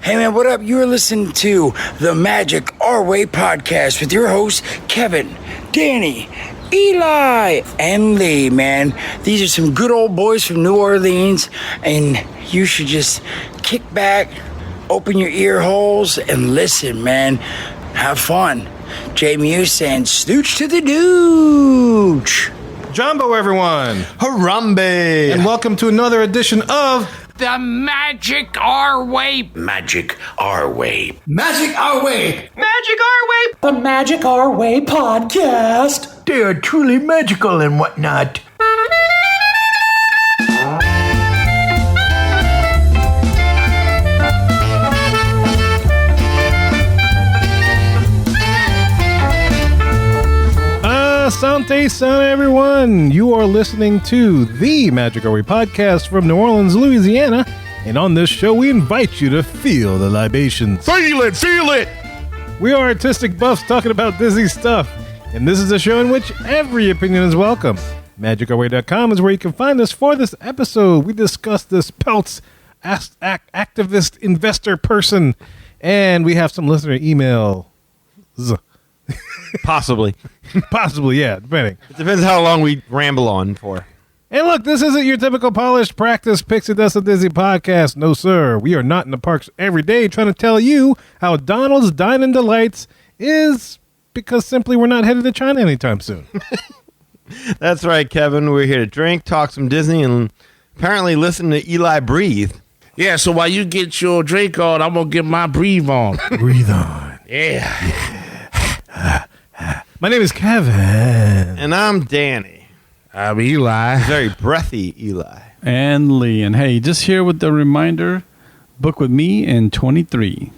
Hey man, what up? You're listening to the Magic Our Way podcast with your hosts, Kevin, Danny, Eli, and Lee, man. These are some good old boys from New Orleans, and you should just kick back, open your ear holes, and listen, man. Have fun. JMU saying, stooch to the dooch. Jumbo, everyone. Harambe. And welcome to another edition of The Magic Our Way. Magic Our Way. Magic Our Way. Magic Our Way. The Magic Our Way podcast. They are truly magical and whatnot. Asante Sana, everyone. You are listening to the Magic Our Way podcast from New Orleans, Louisiana. And on this show, we invite you to feel the libations. Feel it. We are artistic buffs talking about Disney stuff. And this is a show in which every opinion is welcome. MagicOurWay.com is where you can find us for this episode. We discuss this Peltz activist investor person. And we have some listener emails. Possibly. Possibly, yeah, depending. It depends how long we ramble on for. And look, this isn't your typical polished practice Pixie Dust and Disney podcast. No, sir. We are not in the parks every day trying to tell you how Donald's Dine and Delights is because simply we're not headed to China anytime soon. That's right, Kevin. We're here to drink, talk some Disney, and apparently listen to Eli breathe. Yeah, so while you get your drink on, I'm going to get my breathe on. Breathe on. Yeah. My name is Kevin. And I'm Danny. I'm Eli. Very breathy Eli. And Lee. And hey, just here with the reminder, book with me in 23.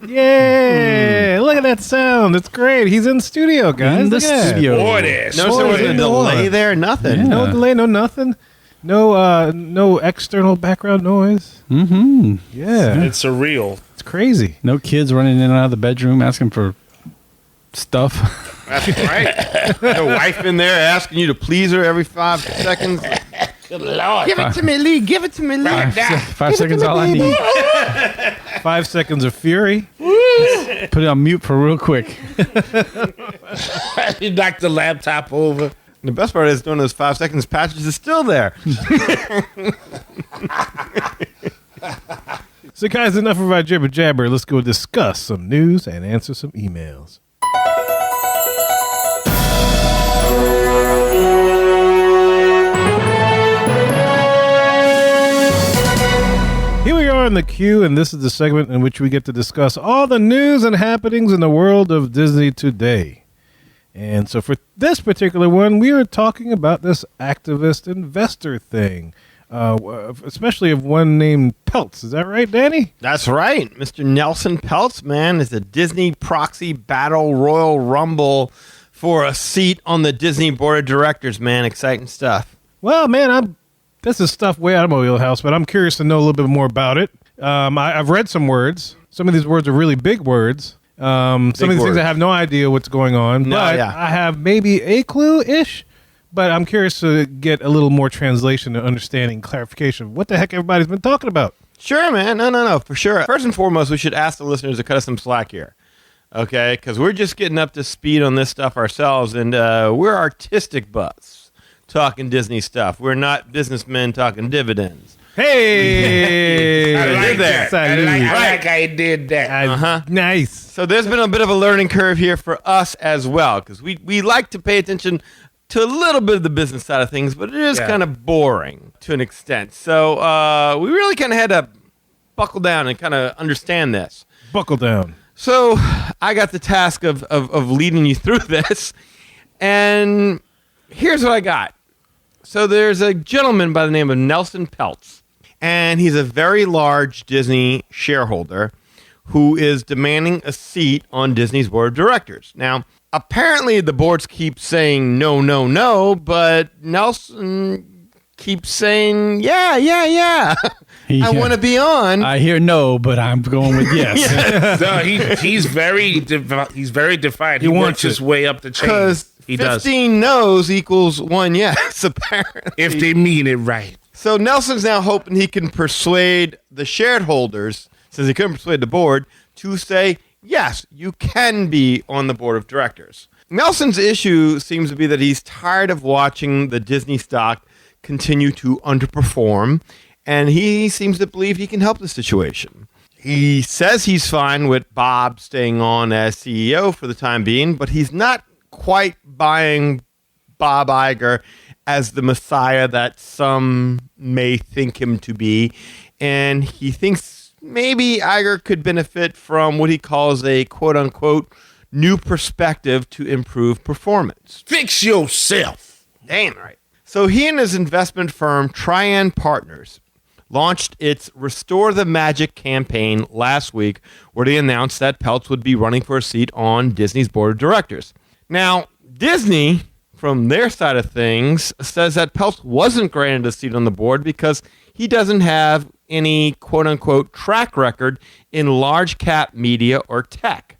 Yeah, look at that sound. It's great. He's in studio, guys. In the Look at that. studio. Boy, this. Notice there wasn't a delay there? Nothing. Yeah. No delay, no nothing. No external background noise. Mm-hmm. Yeah, It's surreal. it's crazy. No kids running in and out of the bedroom asking for stuff. That's right. Your wife in there asking you to please her every 5 seconds. Good Lord. Give it to me, Lee. Give it to me, Lee. 5 seconds all I need. 5 seconds of fury. Put it on mute for real quick. You knocked the laptop over. And the best part is during those 5 seconds, Patches is still there. So, guys, enough of our jibber jabber. Let's go discuss some news and answer some emails. Here we are in the queue, and this is the segment in which we get to discuss all the news and happenings in the world of Disney today. And so for this particular one, we are talking about this activist investor thing, especially of one named Peltz. Is that right, Danny? That's right. Mr. Nelson Peltz, man, is a Disney proxy battle Royal Rumble for a seat on the Disney board of directors, man. Exciting stuff. Well, man, this is stuff way out of my wheelhouse, but I'm curious to know a little bit more about it. I've read some words. Some of these words are really big words. Some of these things I have no idea what's going on, but I have maybe a clue-ish. But I'm curious to get a little more translation and understanding, clarification of what the heck everybody's been talking about. Sure, man. No, for sure. First and foremost, we should ask the listeners to cut us some slack here, okay? Because we're just getting up to speed on this stuff ourselves, and we're artistic buffs talking Disney stuff. We're not businessmen talking dividends. Hey! I like that. I like how you did that. Nice. So there's been a bit of a learning curve here for us as well, because we like to pay attention to a little bit of the business side of things, but it is kind of boring to an extent. So we really kind of had to buckle down and kind of understand this. Buckle down. So I got the task of leading you through this, and here's what I got. So there's a gentleman by the name of Nelson Peltz, and he's a very large Disney shareholder who is demanding a seat on Disney's board of directors. Now, apparently the boards keep saying no, but Nelson keeps saying, yeah. I want to be on. I hear no, but I'm going with yes. No, he's very defiant. He wants his way up the chain. Because 15 no's equals 1 yes, apparently. If they mean it right. So Nelson's now hoping he can persuade the shareholders, says he couldn't persuade the board to say, yes, you can be on the board of directors. Nelson's issue seems to be that he's tired of watching the Disney stock continue to underperform, and he seems to believe he can help the situation. He says he's fine with Bob staying on as CEO for the time being, but he's not quite buying Bob Iger as the messiah that some may think him to be, and he thinks maybe Iger could benefit from what he calls a quote-unquote new perspective to improve performance. Fix yourself. Damn right. So he and his investment firm, Trian Partners, launched its Restore the Magic campaign last week, where they announced that Peltz would be running for a seat on Disney's board of directors. Now, Disney, from their side of things, says that Peltz wasn't granted a seat on the board because he doesn't have any quote-unquote track record in large-cap media or tech.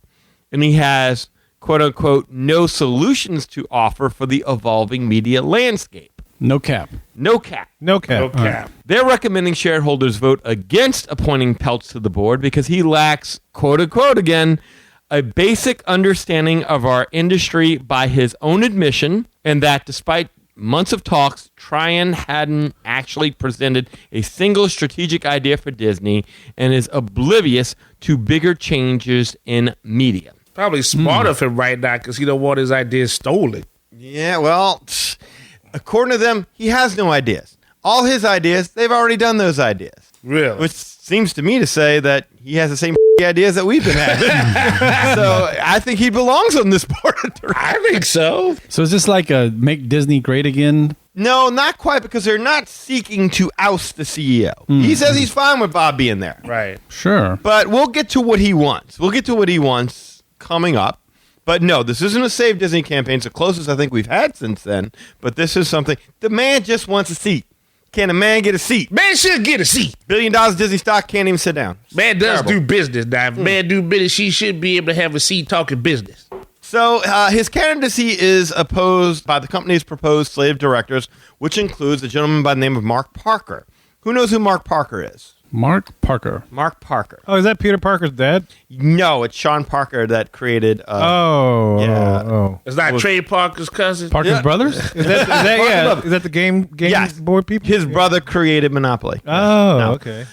And he has, quote-unquote, no solutions to offer for the evolving media landscape. No cap. No cap. No cap. No cap. They're recommending shareholders vote against appointing Peltz to the board because he lacks, quote-unquote again, a basic understanding of our industry by his own admission, and that despite months of talks, Trian hadn't actually presented a single strategic idea for Disney and is oblivious to bigger changes in media. Probably smart of him right now because he don't want his ideas stolen. Yeah, well, according to them, he has no ideas. All his ideas, they've already done those ideas. Really? Which seems to me to say that he has the same ideas that we've been having. So I think he belongs on this board of directors. I think so. So is this like a make Disney great again? No, not quite, because they're not seeking to oust the CEO. He says he's fine with Bob being there. Right. Sure. But we'll get to what he wants. We'll get to what he wants coming up. But no, this isn't a Save Disney campaign. It's the closest I think we've had since then. But this is something. The man just wants a seat. Can a man get a seat? Man should get a seat. $1 billion Disney stock, can't even sit down. Man does Terrible. do business now. If man do business, she should be able to have a seat talking business. So his candidacy is opposed by the company's proposed slate of directors, which includes a gentleman by the name of Mark Parker. Who knows who Mark Parker is? Mark Parker. Mark Parker. Oh, is that Peter Parker's dad? No, it's Sean Parker that created... Oh. It's not Trey Parker's cousin. Parker's Yeah. brothers? Is that the game Yes. board people? His brother created Monopoly. Oh, No. okay.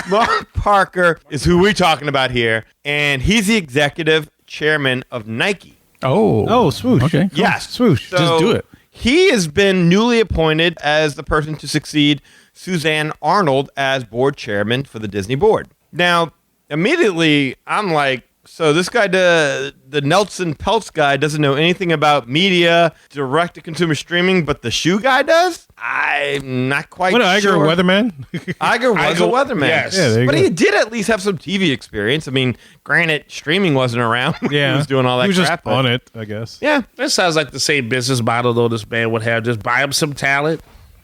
Mark Parker is who we're talking about here, and he's the executive chairman of Nike. Oh, swoosh. Okay. Cool. Yes. Swoosh. Just do it. He has been newly appointed as the person to succeed Suzanne Arnold as board chairman for the Disney board. Now, immediately, I'm like, so this guy, the Nelson Peltz guy, doesn't know anything about media, direct-to-consumer streaming, but the shoe guy does? I'm not quite What, sure. Iger a weatherman? Iger was a weatherman. Yes. Yeah, there you But go. he did at least have some TV experience. I mean, granted, streaming wasn't around when Yeah. he was doing all that He was crap. just but- on it, I guess. Yeah. That sounds like the same business model, though, this man would have. Just buy him some talent,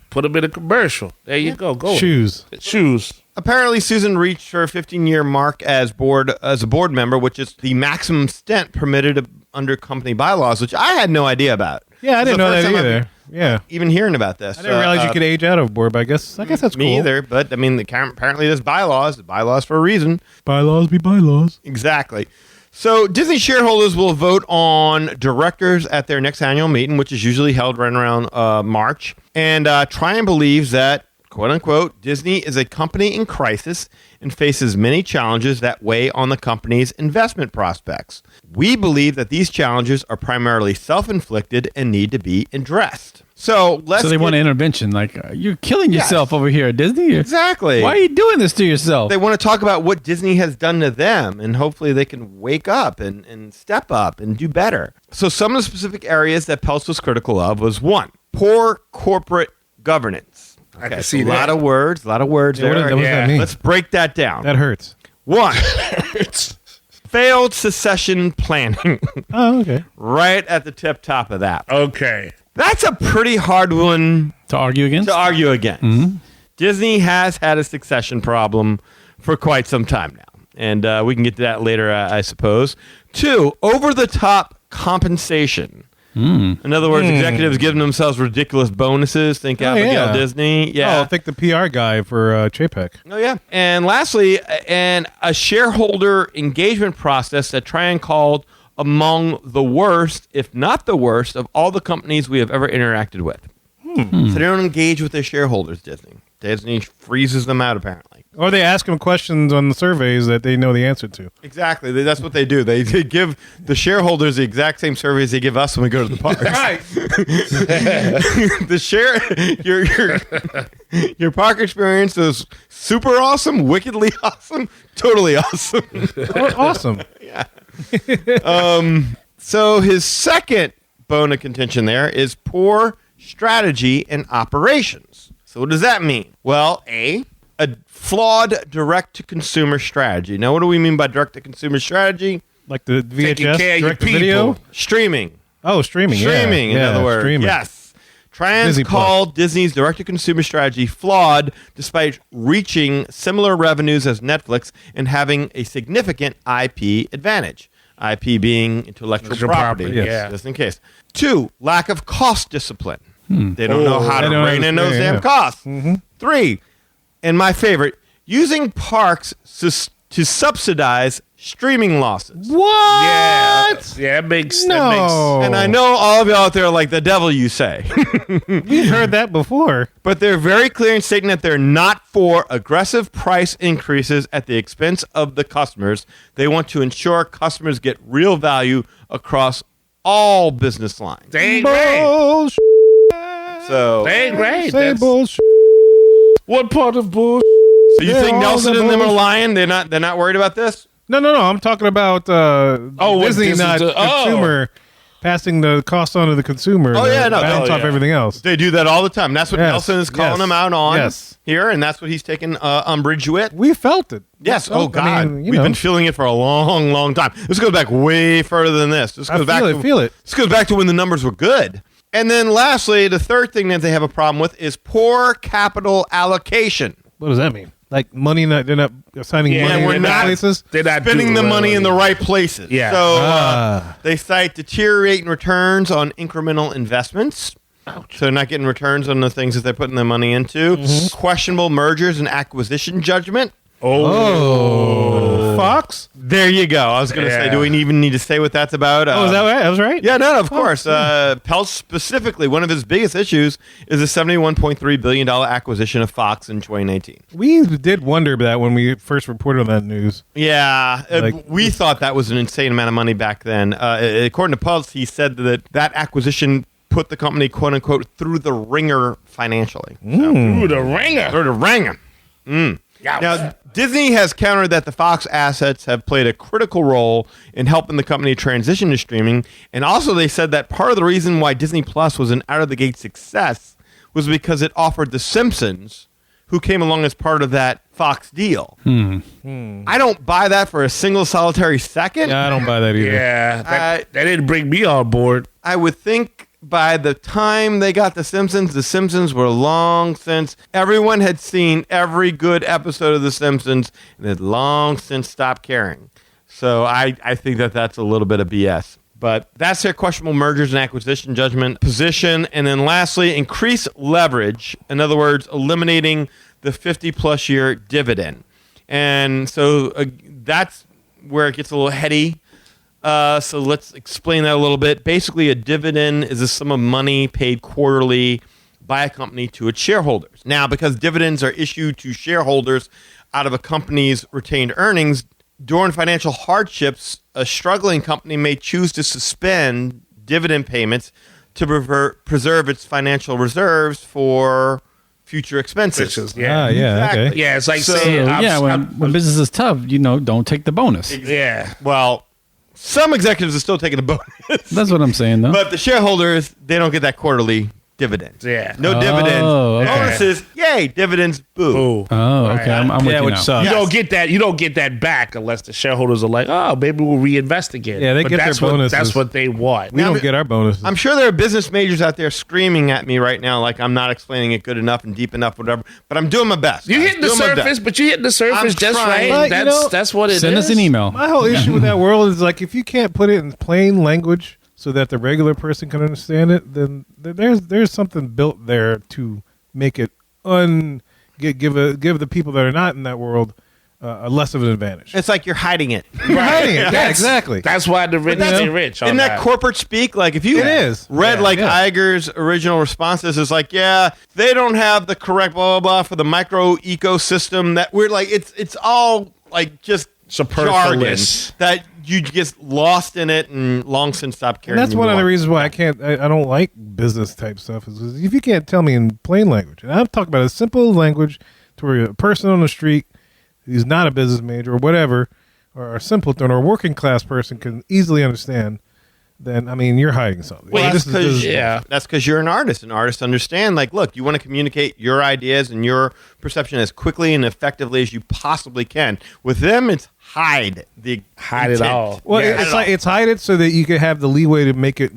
put him in a commercial. There you go. Go. Shoes. Shoes. Apparently, Susan reached her 15-year mark as a board member, which is the maximum stint permitted under company bylaws, which I had no idea about. Yeah, I This is didn't the know first that time I've either. Yeah. even hearing about this. I didn't realize you could age out of board, but I guess that's cool. Me either, but I mean, apparently there's bylaws for a reason. Bylaws be bylaws. Exactly. So Disney shareholders will vote on directors at their next annual meeting, which is usually held right around March. And Trian believes that, quote unquote, Disney is a company in crisis and faces many challenges that weigh on the company's investment prospects. We believe that these challenges are primarily self-inflicted and need to be addressed. So They want intervention. Like, you're killing yourself over here at Disney. Exactly. Why are you doing this to yourself? They want to talk about what Disney has done to them, and hopefully they can wake up and step up and do better. So some of the specific areas that Peltz was critical of was, one, poor corporate governance. I can see a lot of words Yeah, there. what does that mean? Let's break that down. That hurts. One, failed succession planning. Oh, okay. Right at the top of that. Okay. That's a pretty hard one to argue against? to argue against. Disney has had a succession problem for quite some time now. And we can get to that later, I suppose. Two, over-the-top compensation. In other words, executives giving themselves ridiculous bonuses. Think Abigail Disney. Yeah. I think the PR guy for Chapek. Oh, yeah. And lastly, a shareholder engagement process that Trian called among the worst, if not the worst, of all the companies we have ever interacted with. So they don't engage with their shareholders, Disney. Disney freezes them out, apparently. Or they ask them questions on the surveys that they know the answer to. Exactly. That's what they do. They give the shareholders the exact same surveys they give us when we go to the parks. Right. Your park experience is super awesome, wickedly awesome, totally awesome. Awesome. So his second bone of contention there is poor strategy and operations. So what does that mean? Well, a flawed direct-to-consumer strategy. Now, what do we mean by direct-to-consumer strategy? Like the Taking care of VHS your direct to video? people. Streaming. Oh, streaming. Streaming, in other words. Streaming. Yes. Trans Disney Plus. called Disney's direct-to-consumer strategy flawed despite reaching similar revenues as Netflix and having a significant IP advantage. IP being intellectual property, property, yes. just in case. 2, lack of cost discipline. They don't know how to They don't rein in those understand, damn yeah. costs. 3, and my favorite, using parks to subsidize streaming losses. What? Yeah, that makes No. And I know all of you out there are like, the devil you say. We've heard that before. But they're very clear in stating that they're not for aggressive price increases at the expense of the customers. They want to ensure customers get real value across all business lines. They ain't great. Bullshit. So, They ain't great. Say That's bullshit. what part of bullshit? so you They're think all Nelson the and them are bullshit. lying? They're not worried about this? No. I'm talking about what Disney, Disney's not do- oh. consumer, passing the cost on to the consumer. Oh, to yeah, no. balance Oh, off yeah. everything else. They do that all the time. That's what Yes, Nelson is calling yes, them out on yes. here, and that's what he's taking umbrage with. We felt it. Yes. We felt- Oh God, I mean, we've been feeling it for a long, long time. This goes back way further than this. This goes back to feel it. This goes back to when the numbers were good. And then lastly, the third thing that they have a problem with is poor capital allocation. What does that mean? Like money? They're not assigning Yeah, money we're in not- places. They're not Spending doing the well, money in the right places. Yeah. So they cite deteriorating returns on incremental investments. So they're not getting returns on the things that they're putting their money into. Questionable mergers and acquisition judgment. Oh, Fox. There you go. I was going to say, Yeah. do we even need to say what that's about? Oh, is that right? I was right. Yeah, no, of course. Peltz specifically, one of his biggest issues is a $71.3 billion acquisition of Fox in 2019. We did wonder that when we first reported on that news. Yeah, Like- we thought that was an insane amount of money back then. According to Peltz, he said that acquisition put the company, quote unquote, through the ringer financially. Ooh, the ringer. Through the ringer. Now, Disney has countered that the Fox assets have played a critical role in helping the company transition to streaming. And also, they said that part of the reason why Disney Plus was an out-of-the-gate success was because it offered The Simpsons, who came along as part of that Fox deal. I don't buy that for a single solitary second. Yeah, I don't buy that either. Yeah, that didn't bring me on board. I would think by the time they got The Simpsons were long since. Everyone had seen every good episode of The Simpsons and had long since stopped caring. So I think that that's a little bit of BS. But that's their questionable mergers and acquisition judgment position. And then lastly, increase leverage. In other words, eliminating the 50-plus year dividend. And so that's where it gets a little heady. So let's explain that a little bit. Basically, a dividend is a sum of money paid quarterly by a company to its shareholders. Now, because dividends are issued to shareholders out of a company's retained earnings, during financial hardships, a struggling company may choose to suspend dividend payments to preserve its financial reserves for future expenses. Yeah. Yeah. Exactly. Okay. Yeah, it's like So, saying, when business is tough, don't take the bonus. yeah. Well, some executives are still taking a bonus, That's what I'm saying, though. but the shareholders, they don't get that quarterly dividend. Yeah. No dividends. okay. Bonuses, yay. Dividends, boo. Ooh. Oh, okay. I'm with you which now. sucks. You don't get that. You don't get that back unless the shareholders are like, "Oh, maybe we'll reinvest again." Yeah, they But get their that's what, bonuses. That's what they want. We don't get our bonuses. I'm sure there are business majors out there screaming at me right now like I'm not explaining it good enough and deep enough, whatever. But I'm doing my best. You guys. hitting the Doing my best. surface, but you hitting the surface I'm just trying. right. But, That's what it is. Send us an email. My whole issue with that world is like if you can't put it in plain language so that the regular person can understand it, then there's something built there to make it give the people that are not in that world less of an advantage. It's like you're hiding it. You're hiding it. Yeah, exactly. That's why the rich stay rich. Isn't that corporate speak? Like if you read Iger's original responses, it's like, yeah, they don't have the correct blah blah blah for the micro ecosystem. That we're like, it's all like just superfluous that you get lost in it and long since stopped caring. And that's one of the reasons why I don't like business type stuff is if you can't tell me in plain language, and I'm talking about a simple language to where a person on the street who's not a business major or whatever, or a simpleton or a working class person can easily understand, then, I mean, you're hiding something. Well, that's because you're an artist, and artists understand, like, look, you want to communicate your ideas and your perception as quickly and effectively as you possibly can. With them, it's hide it all. Well, it's hide it so that you can have the leeway to make it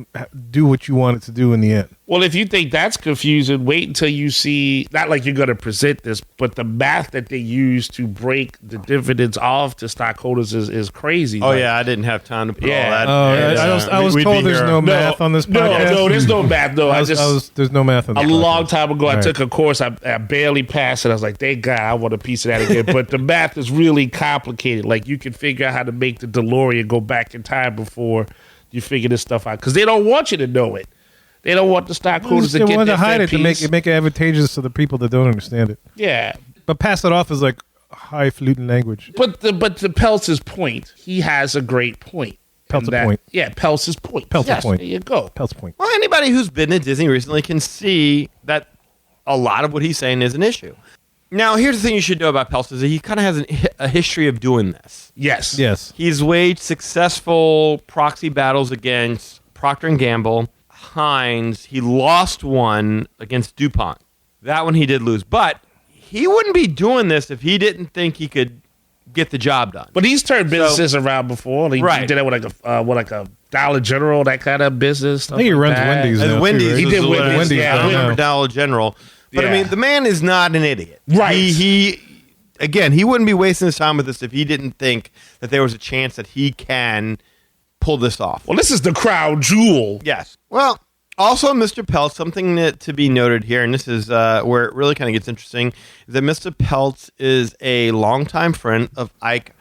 do what you want it to do in the end. Well, if you think that's confusing, wait until you see, not like you're going to present this, but the math that they use to break the dividends off to stockholders is crazy. Oh, I didn't have time to put all that. I was told there's no math on this podcast. No, there's no math. No, there's no math on this podcast. A long time ago, I took a course. I barely passed it. I was like, thank God, I want a piece of that again. But the math is really complicated. Like, you can figure out how to make the DeLorean go back in time before you figure this stuff out. Because they don't want you to know it. They don't want the stockholders to get their to hide it piece. to make it advantageous to the people that don't understand it. Yeah. But pass it off as like highfalutin language. But to Peltz's point, he has a great point. Peltz's point. Yeah, Peltz's point. Peltz's point. There you go. Peltz's point. Well, anybody who's been at Disney recently can see that a lot of what he's saying is an issue. Now, here's the thing you should know about Peltz is that he kind of has a history of doing this. Yes. He's waged successful proxy battles against Procter & Gamble, Heinz. He lost one against DuPont. That one he did lose. But he wouldn't be doing this if he didn't think he could get the job done. But he's turned businesses around before. He did that with a Dollar General, that kind of business. I think he runs Wendy's now. Wendy's. He did Wendy's. Yeah, Dollar General. But I mean, the man is not an idiot. Right. He wouldn't be wasting his time with this if he didn't think that there was a chance that he can pull this off. Well, this is the crown jewel. Yes. Well, also, Mr. Peltz, something to be noted here, and this is where it really kind of gets interesting, is that Mr. Peltz is a longtime friend of Ike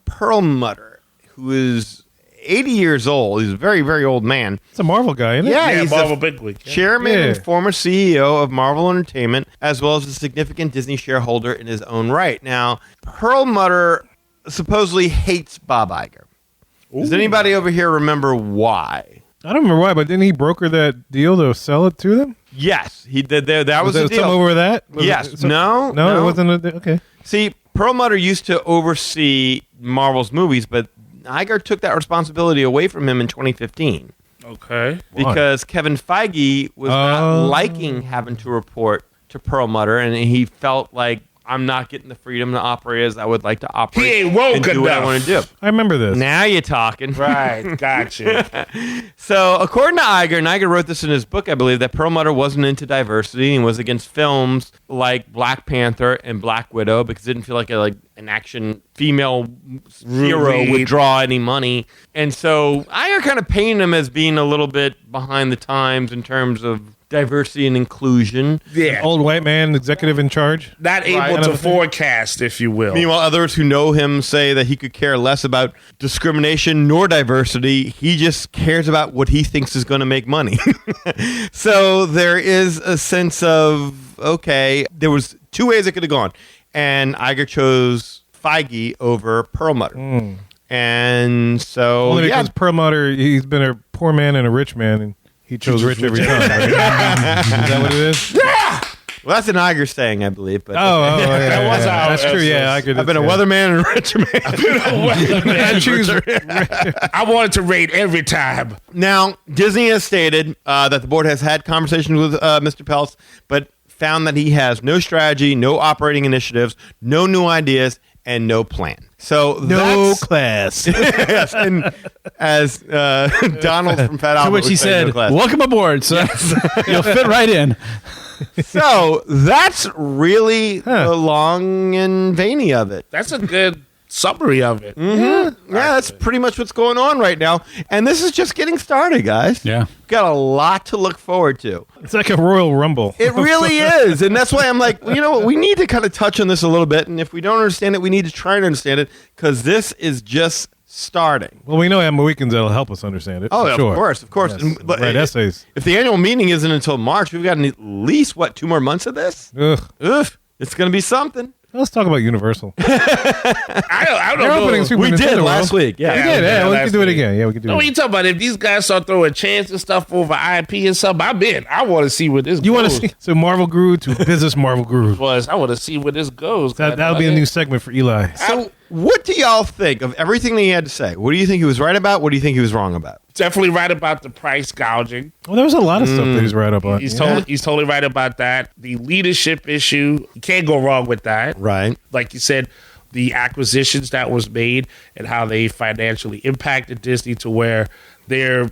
Perlmutter, who is 80 years old. He's a very, very old man. It's a Marvel guy, isn't it? Yeah, he's Marvel bigwig. Chairman and former CEO of Marvel Entertainment, as well as a significant Disney shareholder in his own right. Now, Perlmutter supposedly hates Bob Iger. Does anybody over here remember why? I don't remember why, but didn't he broker that deal to sell it to them? Yes, he did. That was the deal. Some over that? Yes. No, it wasn't. Okay. See, Perlmutter used to oversee Marvel's movies, but Iger took that responsibility away from him in 2015. Okay. Because Kevin Feige was not liking having to report to Perlmutter, and he felt like, I'm not getting the freedom to operate as I would like to operate. He ain't woke and do what I want to do. I remember this. Now you're talking. Right, gotcha. So, according to Iger, and Iger wrote this in his book, I believe, that Perlmutter wasn't into diversity and was against films like Black Panther and Black Widow because it didn't feel like an action female hero would draw any money. And so Iger kind of painted him as being a little bit behind the times in terms of diversity and inclusion. Yeah. An old white man, executive in charge. Not able to forecast, if you will. Meanwhile, others who know him say that he could care less about discrimination nor diversity. He just cares about what he thinks is going to make money. So there is a sense of, okay, there was two ways it could have gone. And Iger chose Feige over Perlmutter. And so, only because Perlmutter, he's been a poor man and a rich man, and he chose rich every time. Right? Is that what it is? Yeah! Well, that's an Iger saying, I believe. But that's true. Yeah, I've been a weatherman and a rich man. I've been a weatherman. I wanted to rate every time. Now, Disney has stated that the board has had conversations with Mr. Peltz, but found that he has no strategy, no operating initiatives, no new ideas, and no plan. So no class. Yes, and as Donald from Fat Albert, to which he said, "Welcome aboard, son. You'll fit right in." So that's really the long and veiny of it. That's a good summary of it. Yeah, that's pretty much what's going on right now. And this is just getting started, guys. Yeah. Got a lot to look forward to. It's like a Royal Rumble. It really is. And that's why I'm like, well, you know what? We need to kind of touch on this a little bit. And if we don't understand it, we need to try and understand it because this is just starting. Well, we know Weekends that'll help us understand it. Oh, for of sure. course. Yes. And- but Write essays. If the annual meeting isn't until March, we've got at least, 2 more months of this? Ugh. Ugh. It's going to be something. Let's talk about Universal. I don't They're opening know. Super We Nintendo did World. last week. Yeah. We did. Yeah, we last can do it week. again. Yeah, we can do No, it what you again. talking about? If these guys start throwing chance and stuff over IP and something, I'm in. I want to see where this You goes. want to see? So Marvel Guru to Business Marvel Guru. I want to see where this goes. That'll be a new segment for Eli. So, what do y'all think of everything that he had to say? What do you think he was right about? What do you think he was wrong about? Definitely right about the price gouging. Well, there was a lot of stuff that he's right up on. He's Yeah. totally right about that. The leadership issue, you can't go wrong with that. Right. Like you said, the acquisitions that was made and how they financially impacted Disney to where they're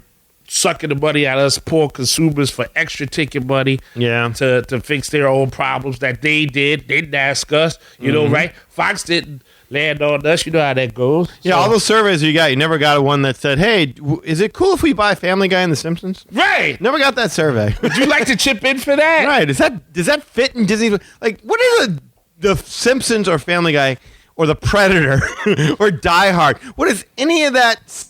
sucking the money out of us poor consumers for extra ticket money. Yeah. To fix their own problems that they didn't ask us. You know, right? Fox didn't land on us. You know how that goes. Yeah, So- all those surveys you got, you never got one that said, hey, is it cool if we buy Family Guy and The Simpsons? Right. Never got that survey. Would you like to chip in for that? Right. Does that fit in Disney? Like, what are the Simpsons or Family Guy or The Predator or Die Hard? What is any of that?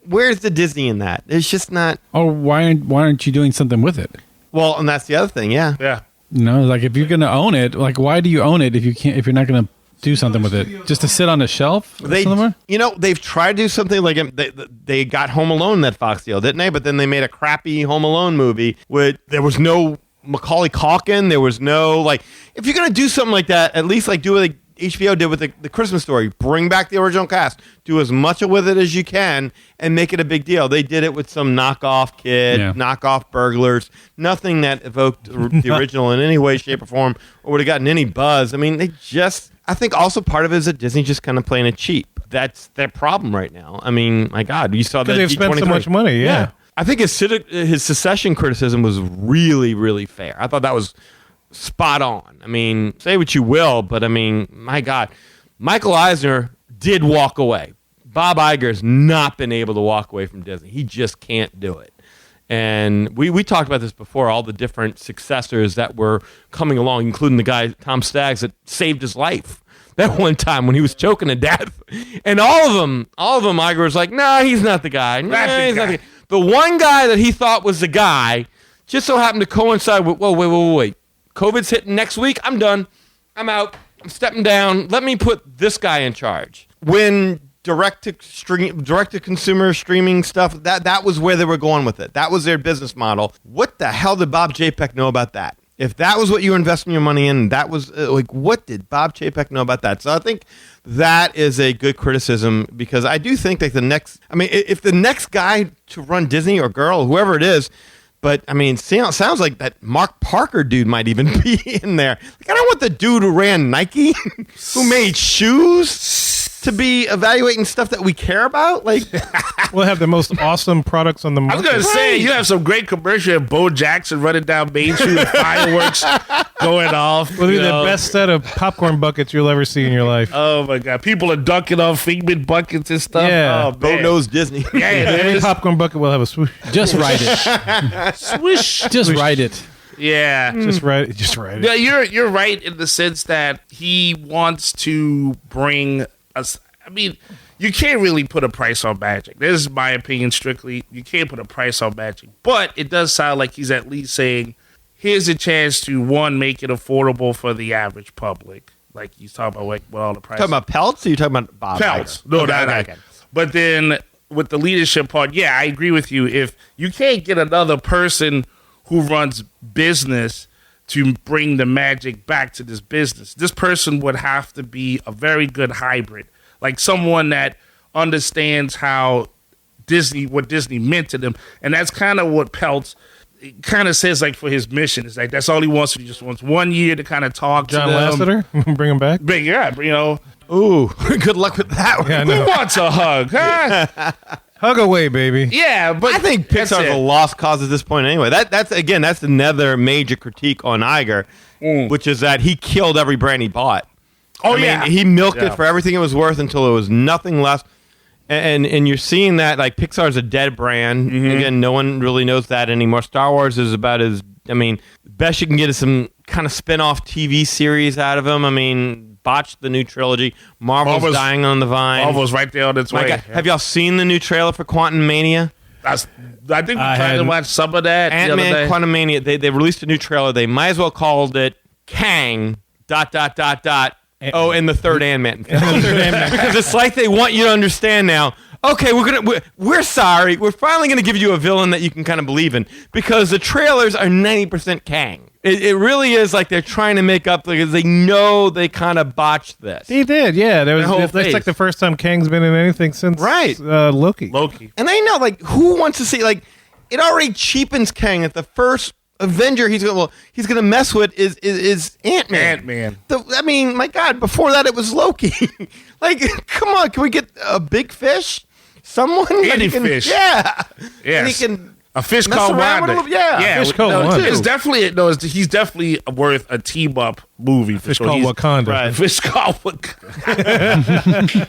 Where's the Disney in that? It's just not. Or why aren't you doing something with it? Well, and that's the other thing. Yeah. Yeah. You know, like if you're gonna own it, like why do you own it if you're not gonna do something with it? Just to sit on a shelf somewhere? They've tried to do something like they got Home Alone, that Fox deal, didn't they? But then they made a crappy Home Alone movie with there was no Macaulay Culkin. There was no like. If you're gonna do something like that, at least like do what HBO did with the Christmas Story. Bring back the original cast. Do as much with it as you can and make it a big deal. They did it with some knockoff kid, knockoff burglars. Nothing that evoked the original in any way, shape, or form, or would have gotten any buzz. I mean, I think also part of it is that Disney just kind of playing it cheap. That's their problem right now. I mean, my God, you saw that. Because they've spent so much money, yeah. I think his secession criticism was really, really fair. I thought that was spot on. I mean, say what you will, but I mean, my God, Michael Eisner did walk away. Bob Iger's not been able to walk away from Disney. He just can't do it. And we talked about this before, all the different successors that were coming along, including the guy, Tom Staggs, that saved his life that one time when he was choking to death. And all of them, Iger was like, nah, he's not the guy. Nah, he's not the guy. The one guy that he thought was the guy just so happened to coincide with, wait. COVID's hitting next week. I'm done. I'm out. I'm stepping down. Let me put this guy in charge. When direct to consumer streaming stuff, that was where they were going with it. That was their business model. What the hell did Bob Chapek know about that? If that was what you were investing your money in, that was what did Bob Chapek know about that? So I think that is a good criticism because I do think that if the next guy to run Disney or girl, whoever it is, but, I mean, sounds like that Mark Parker dude might even be in there. Like, I don't want the dude who ran Nike, who made shoes, to be evaluating stuff that we care about. Like, We'll have the most awesome products on the I market. was going to say, you have some great commercial of Bo Jackson running down Main Street with fireworks going off. We'll be you the know. best set of popcorn buckets you'll ever see in your life. Oh, my God. People are dunking on Figment buckets and stuff. Yeah. Oh, Bo man. knows Disney. Yeah, it Every is. popcorn bucket will have a swoosh. Just write it. Swish. Just write it. Yeah. Just write it. Yeah, you're right in the sense that he wants to bring us. I mean, you can't really put a price on Magic. This is my opinion strictly. You can't put a price on Magic. But it does sound like he's at least saying, here's a chance to, one, make it affordable for the average public. Like he's talking about with all the prices. Talking about Peltz or you talking about Bob Peltz. Iger? No, Okay. no. But then with the leadership part, yeah, I agree with you. If you can't get another person who runs business to bring the Magic back to this business, this person would have to be a very good hybrid. Like someone that understands what Disney meant to them. And that's kind of what Peltz kind of says, like, for his mission. It's like, that's all he wants. He just wants 1 year to kind of talk John to them. Lasseter, bring him back. Bring it up, you know. Ooh, good luck with that one. Yeah, I Who know. wants a hug, huh? Hug away, baby. Yeah, but I think that's Pixar's a it. lost cause at this point anyway. That's another major critique on Iger, which is that he killed every brand he bought. Oh, I yeah. mean, he milked Yeah. it for everything it was worth until it was nothing less. And you're seeing that, like, Pixar's a dead brand. Again, no one really knows that anymore. Star Wars is about as, I mean, best you can get is some kind of spin-off TV series out of them. I mean, botched the new trilogy. Marvel's dying on the vine. Marvel's right there on its My way. God, have y'all seen the new trailer for Quantum Mania? I think we tried to hadn't. watch some of that the other Ant-Man day. Quantum Mania, they released a new trailer. They might as well called it Kang, ... Oh, and the third Ant-Man. Because it's like they want you to understand now, okay, we're sorry. We're finally going to give you a villain that you can kind of believe in. Because the trailers are 90% Kang. It really is like they're trying to make up because they know they kind of botched this. He did, yeah. whole That's face. like the first time Kang's been in anything since Right. Loki. And I know, like, who wants to see, like, it already cheapens Kang at the first Avenger he's gonna mess with is Ant-Man. Ant-Man. I mean, my God, before that it was Loki. Like, come on, can we get a big fish? Someone that Any he can, fish. Yeah. Yes. And he can A fish mess called around with Wanda. a little- yeah. Fish called no, Wanda. It's definitely he's definitely worth a team up movie. For Fish sure. called He's- Wakanda. Right. Fish called Wakanda.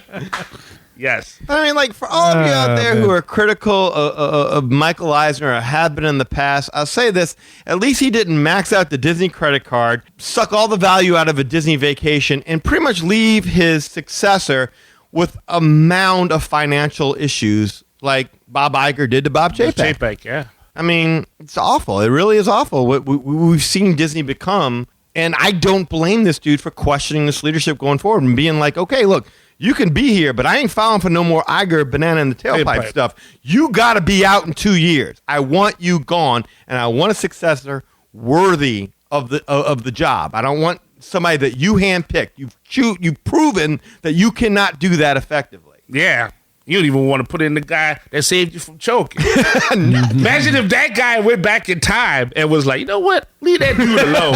Yes. I mean, like, for all of you out there who are critical of Michael Eisner or have been in the past, I'll say this. At least he didn't max out the Disney credit card, suck all the value out of a Disney vacation, and pretty much leave his successor with a mound of financial issues like Bob Iger did to Bob Chapek. Chapek, yeah. I mean, it's awful. It really is awful what we've seen Disney become. And I don't blame this dude for questioning this leadership going forward and being like, okay, look, you can be here, but I ain't filing for no more Iger banana in the tailpipe stuff. You got to be out in 2 years. I want you gone, and I want a successor worthy of the job. I don't want somebody that you handpicked. You've proven that you cannot do that effectively. Yeah. You don't even want to put in the guy that saved you from choking. Imagine if that guy went back in time and was like, you know what? Leave that dude alone.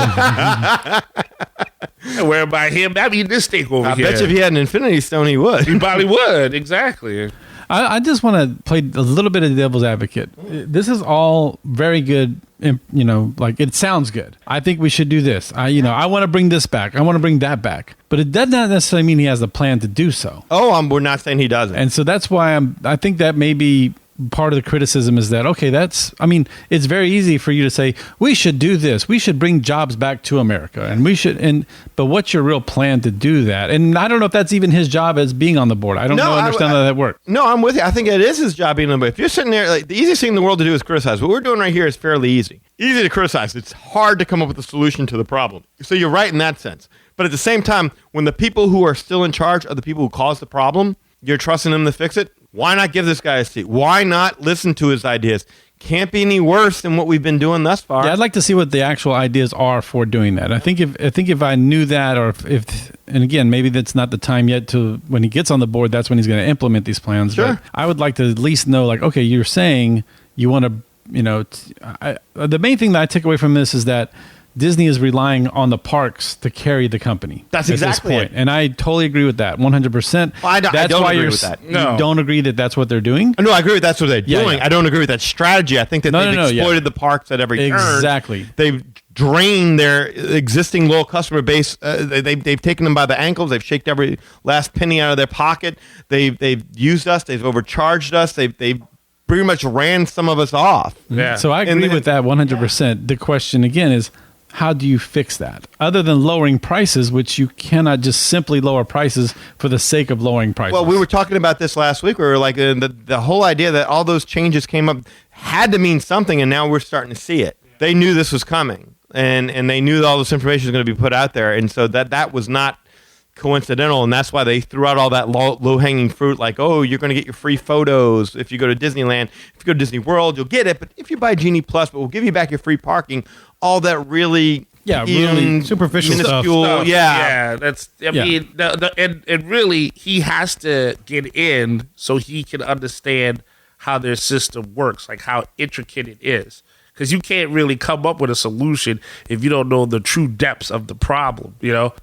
Don't worry about him. I mean, this thing over I here. bet you if he had an Infinity Stone, he would. He probably would. Exactly. I just want to play a little bit of devil's advocate. This is all very good, like it sounds good. I think we should do this. I want to bring this back. I want to bring that back. But it does not necessarily mean he has a plan to do so. Oh, we're not saying he doesn't. And so that's why I think that maybe part of the criticism is that, okay, it's very easy for you to say, we should do this. We should bring jobs back to America. But what's your real plan to do that? And I don't know if that's even his job as being on the board. I don't understand how that works. No, I'm with you. I think it is his job being on the board. If you're sitting there, like, the easiest thing in the world to do is criticize. What we're doing right here is fairly easy. Easy to criticize. It's hard to come up with a solution to the problem. So you're right in that sense. But at the same time, when the people who are still in charge are the people who caused the problem, you're trusting them to fix it. Why not give this guy a seat? Why not listen to his ideas? Can't be any worse than what we've been doing thus far. Yeah, I'd like to see what the actual ideas are for doing that. I think if I knew that, or if and again, maybe that's not the time yet to when he gets on the board, that's when he's going to implement these plans. Sure. But I would like to at least know, like, okay, you're saying you want to, the main thing that I take away from this is that Disney is relying on the parks to carry the company. That's at exactly this point. it. And I totally agree with that, 100%. Well, I don't agree with that. You No. don't agree that that's what they're doing? No, I agree with that's what they're Yeah, doing. yeah. I don't agree with that strategy. I think that they've exploited the parks at every turn. Exactly. They've drained their existing loyal customer base. They've taken them by the ankles. They've shaken every last penny out of their pocket. They've used us. They've overcharged us. They've pretty much ran some of us off. Yeah. So I agree with that 100%. The question again is, how do you fix that? Other than lowering prices, which you cannot just simply lower prices for the sake of lowering prices. Well, we were talking about this last week. We were like, the whole idea that all those changes came up had to mean something, and now we're starting to see it. They knew this was coming, and they knew that all this information was going to be put out there, and so that was not coincidental, and that's why they threw out all that low-hanging fruit, like, oh, you're going to get your free photos if you go to Disneyland. If you go to Disney World, you'll get it, but if you buy Genie Plus, but we'll give you back your free parking, all that really... really superficial minuscule stuff. Yeah, that's. I Yeah. mean, and really, he has to get in so he can understand how their system works, like how intricate it is. Because you can't really come up with a solution if you don't know the true depths of the problem,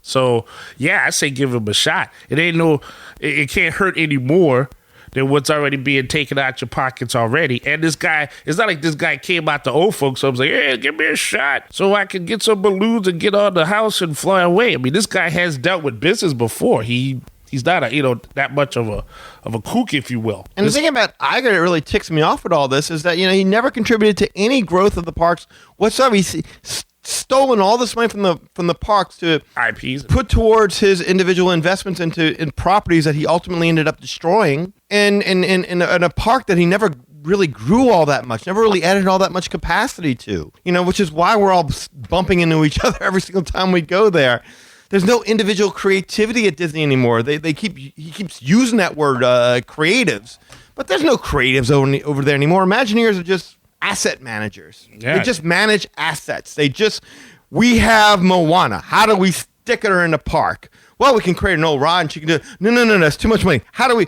So, yeah, I say give him a shot. It can't hurt anymore. than what's already being taken out your pockets already. And this guy, it's not like this guy came out to old folks. So I was like, hey, give me a shot so I can get some balloons and get on the house and fly away. I mean, this guy has dealt with business before. He's not that much of a kook, if you will. And the thing about Iger that really ticks me off with all this is that, he never contributed to any growth of the parks whatsoever. He's stolen all this money from the parks to IPs put towards his individual investments in properties that he ultimately ended up destroying, and in a park that he never really grew all that much, never really added all that much capacity to, which is why we're all bumping into each other every single time we go there. There's no individual creativity at Disney anymore. He keeps using that word, creatives, but there's no creatives over there anymore. Imagineers are just asset managers. Yeah. They just manage assets. We have Moana. How do we stick her in the park? Well, we can create an old ride and she can do it. No, that's too much money. How do we,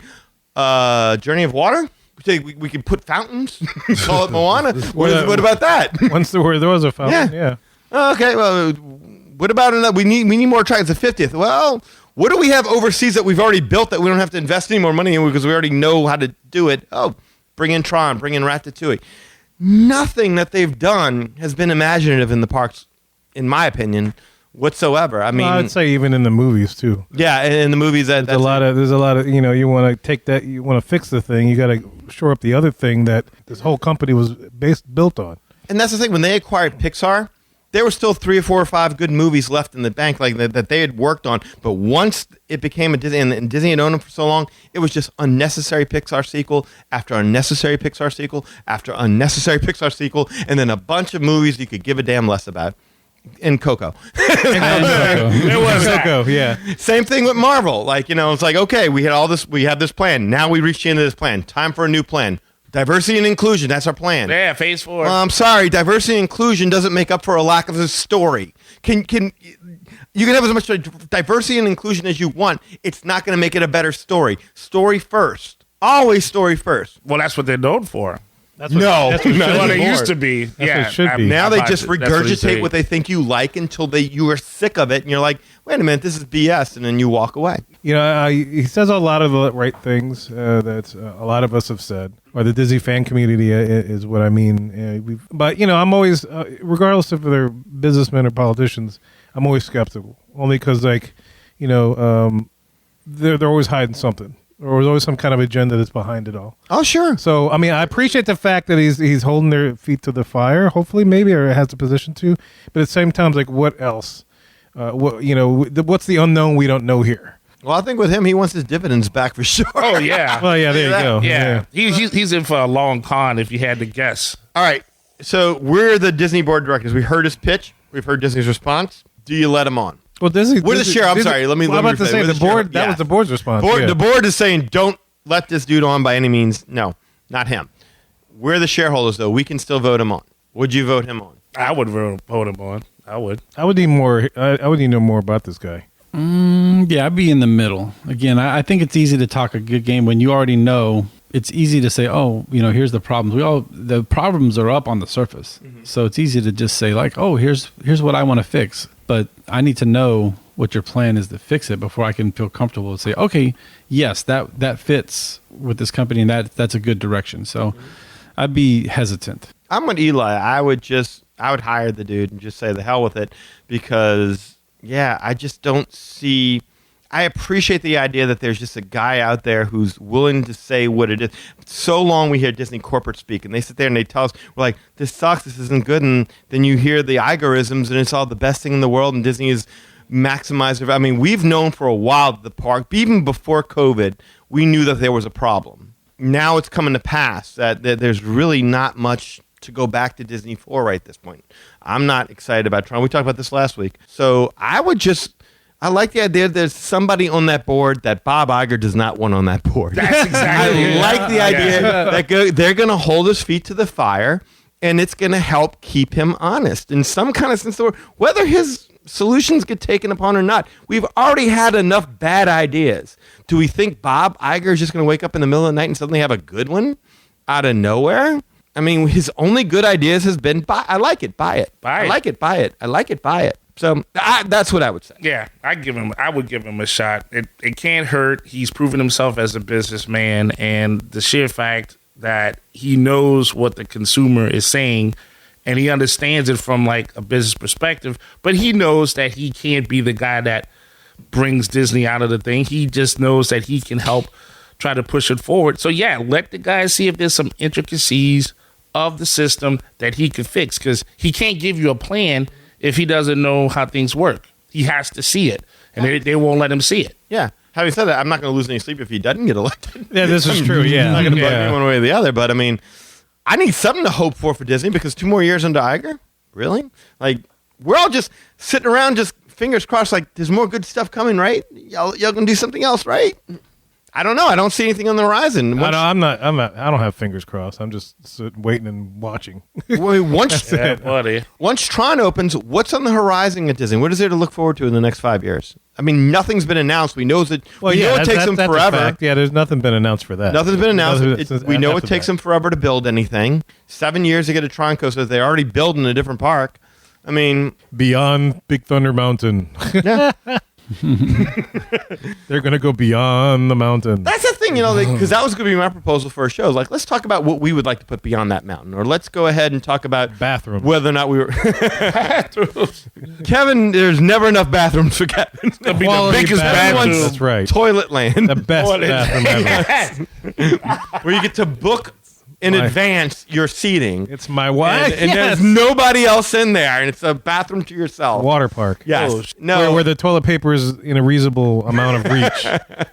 Journey of Water? We can put fountains, call it Moana. What about that? Once there was a fountain, yeah. Okay, well, what about another? We need more attractions. The 50th. Well, what do we have overseas that we've already built that we don't have to invest any more money in because we already know how to do it? Oh, bring in Tron, bring in Ratatouille. Nothing that they've done has been imaginative in the parks, in my opinion, whatsoever. I mean, I'd say even in the movies too. Yeah, in the movies there's a lot of you want to take that, you want to fix the thing, you got to shore up the other thing that this whole company was built on. And that's the thing, when they acquired Pixar, there were still 3 or 4 or 5 good movies left in the bank like that they had worked on. But once it became a Disney, and Disney had owned them for so long, it was just unnecessary Pixar sequel after unnecessary Pixar sequel after unnecessary Pixar sequel, and then a bunch of movies you could give a damn less about. And Coco. It was Coco, yeah. Same thing with Marvel. It's like, okay, we had this plan. Now we reached the end of this plan. Time for a new plan. Diversity and inclusion, that's our plan. Yeah, phase 4. Well, I'm sorry, diversity and inclusion doesn't make up for a lack of a story. You can have as much diversity and inclusion as you want. It's not going to make it a better story. Story first. Always story first. Well, that's what they're known for. That's what It used to be. That's what it should be. Now they just That's what he's regurgitate saying. what they think you like until you are sick of it, and you're like, wait a minute, this is BS, and then you walk away. He says a lot of the right things that a lot of us have said, or the Disney fan community is what I mean. But I'm always, regardless if they're businessmen or politicians, I'm always skeptical. Only because, they're always hiding something, or there's always some kind of agenda that's behind it all. Oh, sure. So, I appreciate the fact that he's holding their feet to the fire. Hopefully, maybe, or has the position to. But at the same time, what else? What's the unknown we don't know here? Well, I think with him, he wants his dividends back for sure. Oh, yeah. Well, yeah, there you go. Yeah. He's in for a long con if you had to guess. All right. So we're the Disney board of directors. We heard his pitch. We've heard Disney's response. Do you let him on? Well, Disney. We're the share. I'm sorry. Let me. I'm about to say the board. That was the board's response. The board is saying, don't let this dude on by any means. No, not him. We're the shareholders, though. We can still vote him on. Would you vote him on? I would vote him on. I would. I would need more. I would need to know more about this guy. Yeah, I'd be in the middle. Again, I think it's easy to talk a good game when you already know. It's easy to say, oh, here's the problems. The problems are up on the surface. Mm-hmm. So it's easy to just say oh, here's what I want to fix. But I need to know what your plan is to fix it before I can feel comfortable to say, okay, yes, that fits with this company and that's a good direction. So I'd be hesitant. I'm with Eli. I would hire the dude and just say the hell with it because, I just don't see. I appreciate the idea that there's just a guy out there who's willing to say what it is. So long we hear Disney corporate speak, and they sit there and they tell us, we're like, this sucks, this isn't good, and then you hear the algorithms, and it's all the best thing in the world, and Disney is maximized. I mean, we've known for a while that the park, even before COVID, we knew that there was a problem. Now it's coming to pass that there's really not much to go back to Disney for right at this point. I'm not excited about Tron. We talked about this last week. So I like the idea that there's somebody on that board that Bob Iger does not want on that board. That's exactly. I like the idea that they're going to hold his feet to the fire, and it's going to help keep him honest in some kind of sense. Whether his solutions get taken upon or not, we've already had enough bad ideas. Do we think Bob Iger is just going to wake up in the middle of the night and suddenly have a good one out of nowhere? I mean, his only good ideas has been, I like it, buy it. I like it, buy it. I like it, buy it. So that's what I would say. Yeah, I would give him a shot. It can't hurt. He's proven himself as a businessman, and the sheer fact that he knows what the consumer is saying, and he understands it from like a business perspective. But he knows that he can't be the guy that brings Disney out of the thing. He just knows that he can help try to push it forward. So yeah, let the guy see if there's some intricacies of the system that he can fix, because he can't give you a plan if he doesn't know how things work. He has to see it, and they won't let him see it. Yeah. Having said that, I'm not going to lose any sleep if he doesn't get elected. Yeah, this is true. Yeah. I'm not going to bug me one way or the other. But I mean, I need something to hope for Disney, because 2 more years under Iger? Really? Like, we're all just sitting around, just fingers crossed, like, there's more good stuff coming, right? Y'all going to do something else, right? I don't know. I don't see anything on the horizon. I don't have fingers crossed. I'm just waiting and watching. Once Buddy. once Tron opens, what's on the horizon at Disney? What is there to look forward to in the next 5 years? I mean, nothing's been announced. We know that. Well, we know it takes them that's a forever. fact. Yeah, there's nothing been announced for that. Nothing's been announced. We know it After takes that. them forever to build anything. 7 years to get a Tron coaster. They're already building a different park. I mean, Beyond Big Thunder Mountain. yeah. They're going to go beyond the mountain. That's the thing, because that was going to be my proposal for a show. Like, let's talk about what we would like to put beyond that mountain, or let's go ahead and talk about Bathrooms. whether or not we were Kevin. There's never enough bathrooms for Kevin. It'll be the Quality biggest bathrooms. bathroom. That's right. Toilet land, The best bathroom ever. where you get to book in advance your seating. It's my wife. And there's nobody else in there, and it's a bathroom to yourself. Water park. Yes. No. Where the toilet paper is in a reasonable amount of reach.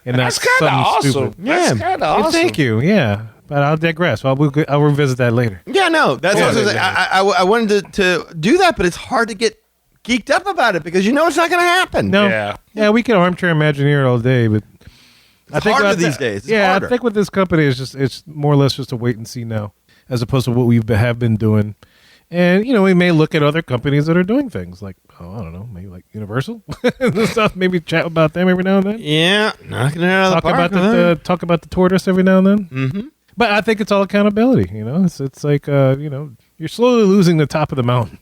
And That's that's kind of something awesome. stupid. Yeah. That's kind of awesome. Thank you. Yeah. But I'll digress. I'll revisit that later. Yeah, no. That's what I was saying. I wanted to do that, but it's hard to get geeked up about it because it's not going to happen. No. Yeah. Yeah, we can armchair Imagineer all day, but It's harder these days. It's harder. I think with this company, it's more or less just a wait and see now, as opposed to what we have been doing. And, we may look at other companies that are doing things like, I don't know, maybe like Universal and stuff. Maybe chat about them every now and then. Yeah, knocking it out of the park. Talk about the tortoise every now and then. Mm-hmm. But I think it's all accountability. It's like you're slowly losing the top of the mountain.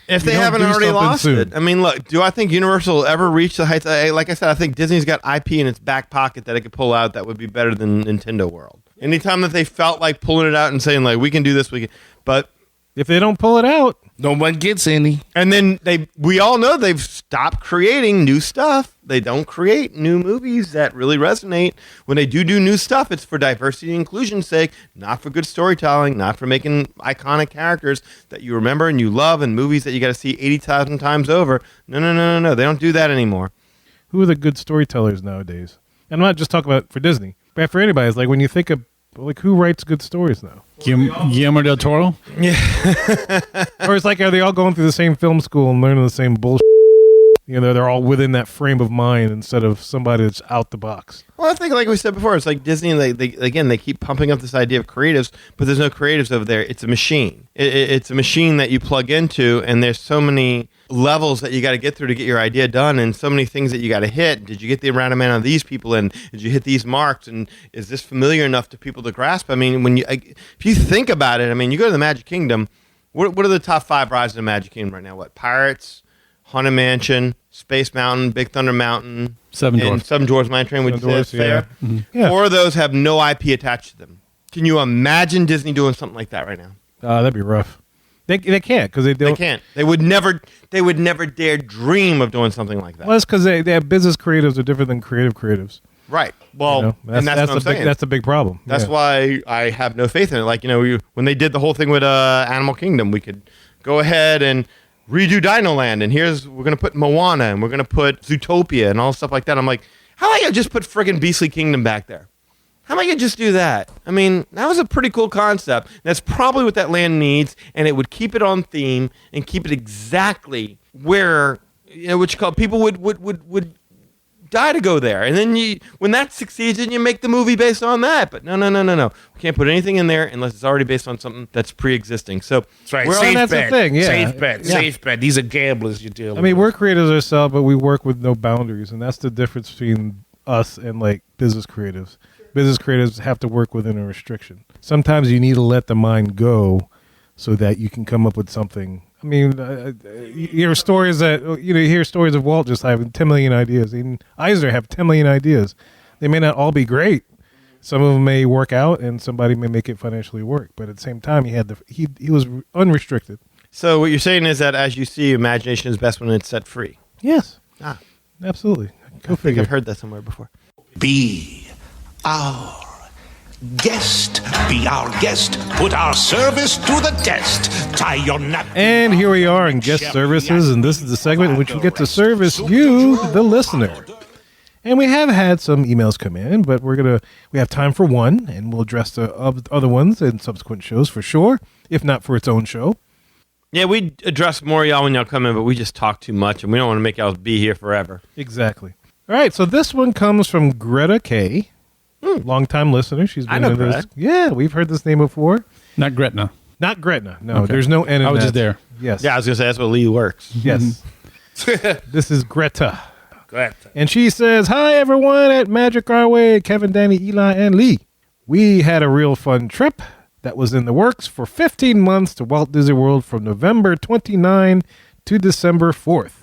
If they don't haven't do already something lost soon. it. I mean, look, do I think Universal will ever reach the heights? Like I said, I think Disney's got IP in its back pocket that it could pull out that would be better than Nintendo World. Anytime that they felt like pulling it out and saying, like, we can do this, we can. But If they don't pull it out, No one gets any. and then we all know they've stopped creating new stuff. They don't create new movies that really resonate. When they do new stuff, it's for diversity and inclusion's sake, not for good storytelling, not for making iconic characters that you remember and you love, and movies that you got to see 80,000 times over. No. They don't do that anymore. who are the good storytellers nowadays? And I'm not just talking about for Disney, but for anybody. It's like when you think of who writes good stories now? Guillermo del Toro. Or it's like, are they all going through the same film school and learning the same bullshit? They're all within that frame of mind instead of somebody that's out the box. Well, I think, like we said before, it's like Disney. They keep pumping up this idea of creatives, but there's no creatives over there. It's a machine. It's a machine that you plug into, and there's so many levels that you got to get through to get your idea done, and so many things that you got to hit. Did you get the right amount of these people in? Did you hit these marks? And is this familiar enough to people to grasp? I mean, if you think about it, I mean, you go to the Magic Kingdom. What are the top 5 rides in the Magic Kingdom right now? What? Pirates, Haunted Mansion, Space Mountain, Big Thunder Mountain, Seven and Dwarfs. Seven Dwarfs Mine Train, which Seven is Dwarfs, yeah. fair. Mhm. Yeah. 4 of those have no IP attached to them. Can you imagine Disney doing something like that right now? That'd be rough. They can't because they don't. They can't. They would never dare dream of doing something like that. Well, that's because they have business creatives are different than creative creatives. Right. Well, and that's what I'm saying. That's a big problem. That's Yeah. why I have no faith in it. Like, when they did the whole thing with Animal Kingdom, we could go ahead and redo Dino Land, and we're going to put Moana, and we're going to put Zootopia, and all stuff like that. I'm like, how about you just put friggin' Beastly Kingdom back there? How about you just do that? I mean, that was a pretty cool concept. That's probably what that land needs, and it would keep it on theme and keep it exactly where, people would die to go there. And then when that succeeds, then you make the movie based on that. But no. We can't put anything in there unless it's already based on something that's pre-existing. So That's right. Well, Safe that's the bet. thing, yeah. Safe bet. Yeah. Safe bet. These are gamblers you're dealing I mean, with. we're creatives ourselves, but we work with no boundaries, and that's the difference between us and like business creatives. Business creatives have to work within a restriction. Sometimes you need to let the mind go so that you can come up with something I mean, you hear stories that you hear stories of Walt just having 10 million ideas. Even Eisner have 10 million ideas. They may not all be great. Some of them may work out, and somebody may make it financially work. But at the same time, he was unrestricted. So what you're saying is that, as you see, imagination is best when it's set free. Yes. Ah, Absolutely. Go I think figure. I've heard that somewhere before. Be our guest. Be our guest. Put our service to the test. Tie your napkin. And here we are in guest services, and this is the segment in which we get to service you, the listener. And we have had some emails come in, but we have time for one, and we'll address the other ones in subsequent shows for sure, if not for its own show. Yeah, we address more of y'all when y'all come in, but we just talk too much, and we don't want to make y'all be here forever. Exactly. All right, so this one comes from Greta K. Longtime listener. She's been I know in this. Greta. Yeah, we've heard this name before. Not Gretna. Not Gretna. No, Okay. there's no N in I was that. just there. Yes. Yeah, I was going to say that's what Lee works. Yes. This is Greta. Glad to- And she says, "Hi, everyone at Magic Our Way, Kevin, Danny, Eli, and Lee. We had a real fun trip that was in the works for 15 months to Walt Disney World from November 29 to December 4th.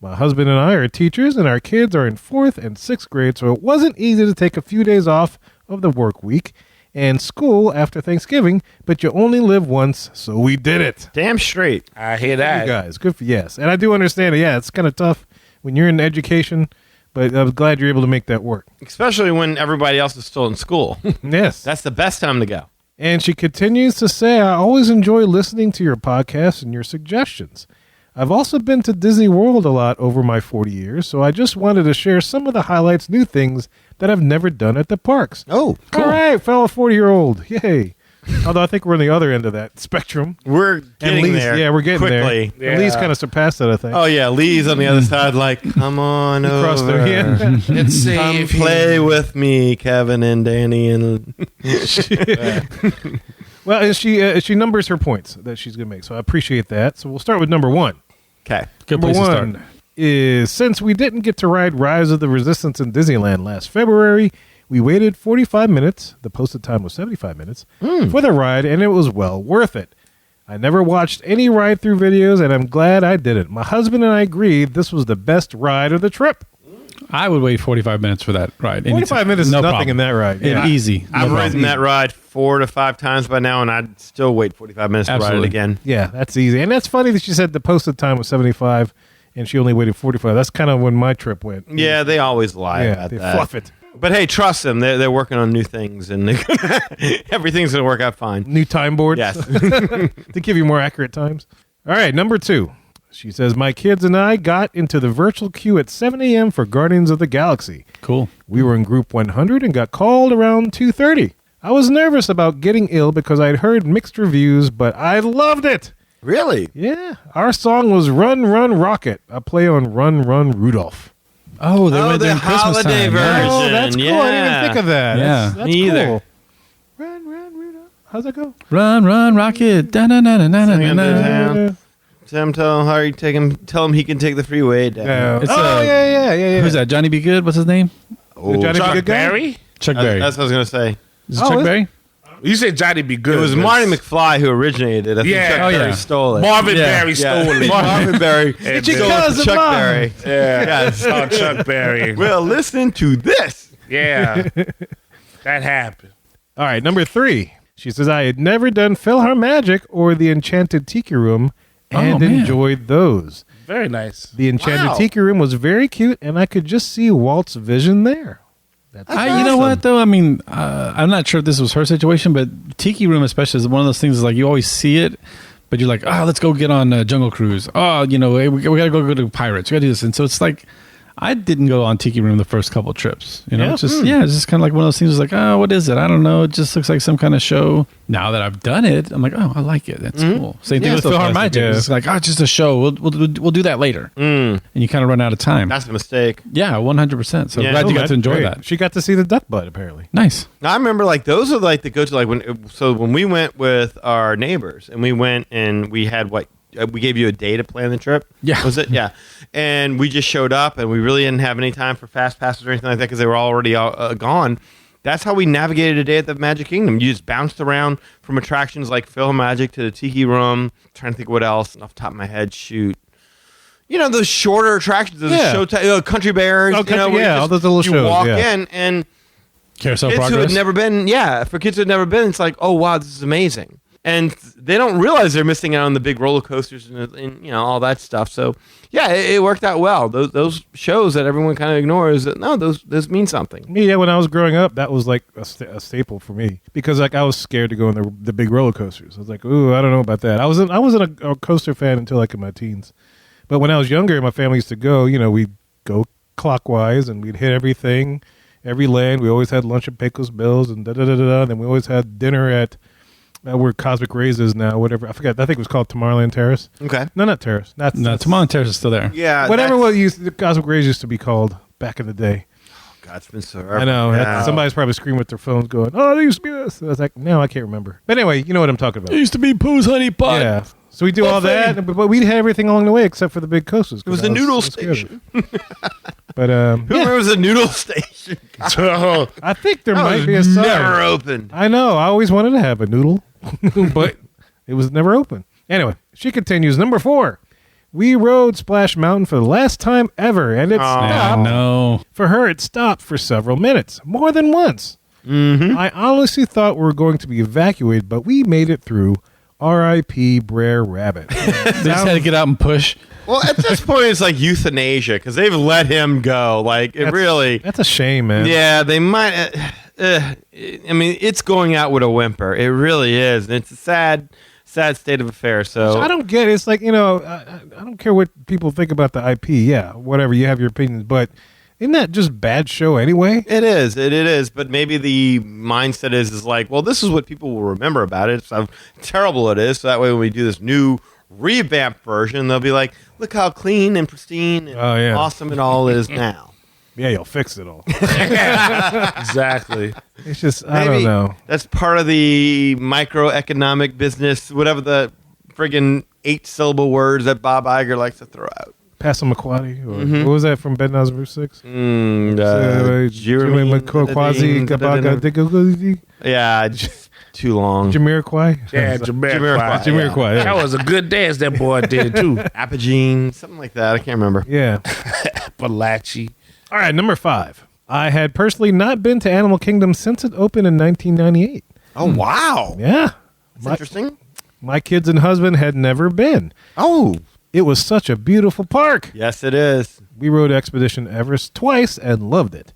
My husband and I are teachers, and our kids are in 4th and 6th grade, so it wasn't easy to take a few days off of the work week and school after Thanksgiving, but you only live once, so we did it." Damn straight. I hear You that. guys, good for yes. And I do understand it. Yeah, it's kind of tough when you're in education, but I'm glad you're able to make that work. Especially when everybody else is still in school. Yes. That's the best time to go. And she continues to say, "I always enjoy listening to your podcast and your suggestions. I've also been to Disney World a lot over my 40 years, so I just wanted to share some of the highlights, new things that I've never done at the parks." Oh, All right, fellow 40-year-old. Yay. Although I think we're on the other end of that spectrum. We're getting Lee's, there. yeah, we're getting quickly. there. And Lee's Yeah. kind of surpassed that, I think. Oh, yeah. Lee's on the other side, like, come on Across over. there, yeah. Let's see Come if play with me, Kevin and Danny. And Well, and she numbers her points that she's going to make, so I appreciate that. So we'll start with number one. Okay. Good Number place to start. one is, since we didn't get to ride Rise of the Resistance in Disneyland last February, we waited 45 minutes, the posted time was 75 minutes, for the ride, and it was well worth it. I never watched any ride-through videos, and I'm glad I didn't. My husband and I agreed this was the best ride of the trip. I would wait 45 minutes for that ride. 45 minutes is No nothing problem. in that ride. Yeah, easy. No I've problem. ridden that ride 4 to 5 times by now, and I'd still wait 45 minutes to ride Absolutely. it again. Yeah, that's easy. And that's funny that she said the posted time was 75, and she only waited 45. That's kind of when my trip went. Yeah, they always lie Yeah, about they that. fluff it. But hey, trust them. They're working on new things, and everything's going to work out fine. New time boards. Yes. To give you more accurate times. All right, number two. She says, my kids and I got into the virtual queue at 7 a.m. for Guardians of the Galaxy. Cool. We were in group 100 and got called around 2:30. I was nervous about getting ill because I'd heard mixed reviews, but I loved it. Really? Yeah, our song was Run, Run, Rocket, a play on Run, Run, Rudolph. Oh, they went the during Christmas holiday time. version. Oh, that's cool. I didn't even Yeah. think of that. Yeah. That's Me either. cool. Run, Run, Rudolph. How's that go? Run, run, rocket. Da, da, da, da, da, da, Sing it da. down. Tim, tell him he can take the freeway down. It's, yeah. Who's that? Johnny Be Good? What's his name? Johnny Be Chuck Good guy? Berry? Chuck Berry. That's what I was going to say. Is it Oh, Chuck is- Berry? You said Johnny Be Good. It was but Marty McFly who originated it. I think Yeah. Chuck Oh, Berry yeah. stole it. Marvin Yeah. Berry stole it. Marvin Berry It's stole your it cousin, from Chuck Mom. Berry. Yeah. Yes. Oh, Chuck Berry. Well, listen to this. Yeah. That happened. All right, number three. She says, I had never done PhilharMagic or the Enchanted Tiki Room and man. enjoyed those. Very nice. The Enchanted Wow. Tiki Room was very cute, and I could just see Walt's vision there. That's You know what though? I mean, I'm not sure if this was her situation, but Tiki Room especially is one of those things. Is like you always see it, but you're like, oh, let's go get on Jungle Cruise. Oh, hey, we gotta go to Pirates. We gotta do this, and so it's like. I didn't go on Tiki Room the first couple trips. You know, Yeah? it's just it's just kind of like one of those things. It's like, oh, what is it? I don't know. It just looks like some kind of show. Now that I've done it, I'm like, oh, I like it. That's cool. Same thing Yeah, with still PhilharMagic. classic, yeah. It's like, oh, it's just a show. We'll do that later, and you kind of run out of time. That's a mistake. Yeah, 100%. So Yeah. glad you Oh, got that's to enjoy great. that. She got to see the duck butt, apparently. Nice. I remember like those are like the go-to like when we went with our neighbors and we went and we had we gave you a day to plan the trip. Yeah. Was it? Yeah. And we just showed up and we really didn't have any time for fast passes or anything like that because they were already gone. that's how we navigated a day at the Magic Kingdom. You just bounced around from attractions like Film Magic to the Tiki Room. I'm trying to think what else off the top of my head. Shoot. You know, those shorter attractions, those Country Bears. All those little shows. You walk in and Carousel kids Progress. who had never been, for kids who had never been, it's like, oh, wow, this is amazing. And they don't realize they're missing out on the big roller coasters and all that stuff. So, it worked out well. Those shows that everyone kind of ignores, those mean something. Yeah, when I was growing up, that was like a staple for me because like I was scared to go on the big roller coasters. I was like, ooh, I don't know about that. I wasn't a coaster fan until like in my teens. But when I was younger, my family used to go, we'd go clockwise and we'd hit everything, every land. We always had lunch at Pecos Bills and da-da-da-da-da. And then we always had dinner at where Cosmic Rays is now, whatever. I forgot. I think it was called Tomorrowland Terrace. Okay. No, not Terrace. No, Tomorrowland Terrace is still there. Yeah. Whatever the Cosmic Rays used to be called back in the day. God, it's been so I know. Yeah. Somebody's probably screaming with their phones going, oh, there used to be this. I was like, no, I can't remember. But anyway, you know what I'm talking about. It used to be Pooh's Honey Pot. Yeah. So we do all that, but we had everything along the way except for the big coasters. It was the noodle station. But who remembers the noodle station? I think there That might was be a sign. never opened. I know. I always wanted to have a noodle, but it was never open. Anyway, she continues. Number 4. We rode Splash Mountain for the last time ever, and it stopped. No. For her, it stopped for several minutes, more than once. Mm-hmm. I honestly thought we were going to be evacuated, but we made it through. R.I.P. Brer Rabbit. They just had to get out and push. Well, at this point, it's like euthanasia because they've let him go. Like, That's a shame, man. Yeah, they might. I mean, it's going out with a whimper. It really is. And it's a sad state of affairs. So I don't get it. It's like, I don't care what people think about the IP. Yeah, whatever. You have your opinions. But isn't that just bad show anyway? It is. But maybe the mindset is like, well, this is what people will remember about it. So how terrible it is. So that way when we do this new revamped version, they'll be like, look how clean and pristine and awesome it all is now. Yeah, you'll fix it all. Exactly. It's just, I don't know. That's part of the microeconomic business, whatever the friggin' 8-syllable words that Bob Iger likes to throw out. Passamaquoddy, or what was that from Bed Knobs Verse 6? Jeremy McQuazi. Yeah, just too long. Jamiroquai? Yeah, Jamiroquai. Yeah. That was a good dance that boy did, too. Apogene, something like that. I can't remember. Yeah. Appalachie. All right, number 5. I had personally not been to Animal Kingdom since it opened in 1998. Oh, wow. Yeah. That's interesting. My kids and husband had never been. Oh. It was such a beautiful park. Yes, it is. We rode Expedition Everest twice and loved it.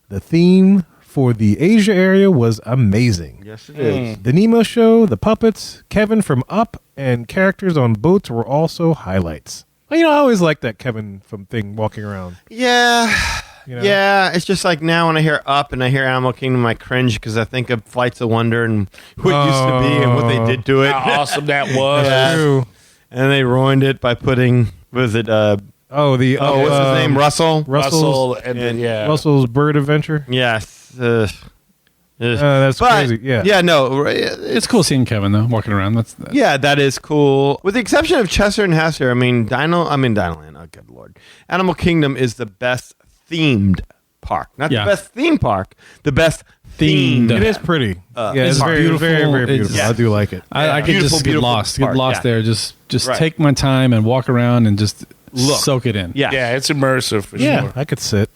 The theme for the Asia area was amazing. Yes, it is. The Nemo show, the puppets, Kevin from Up, and characters on boats were also highlights. I always liked that Kevin from thing walking around. Yeah. Yeah, it's just like now when I hear Up and I hear Animal Kingdom, I cringe because I think of Flights of Wonder and what it used to be and what they did to it. How awesome that was. Yeah. True. And they ruined it by putting, what's his name? Russell? Russell's Bird Adventure. Yes. That's crazy. Yeah. Yeah, no. It's cool seeing Kevin, though, walking around. That's Yeah, that is cool. With the exception of Chester and Hester, Dinoland, oh, good Lord. Animal Kingdom is the best themed park. Not the best theme park, the best themed. It is pretty. it's very beautiful. very, very beautiful. It's- I do like it. I could just get lost. park, Get lost there. Just Right. take my time and walk around and just Look. soak it in. Yeah. Yeah, it's immersive for Yeah, sure. I could sit.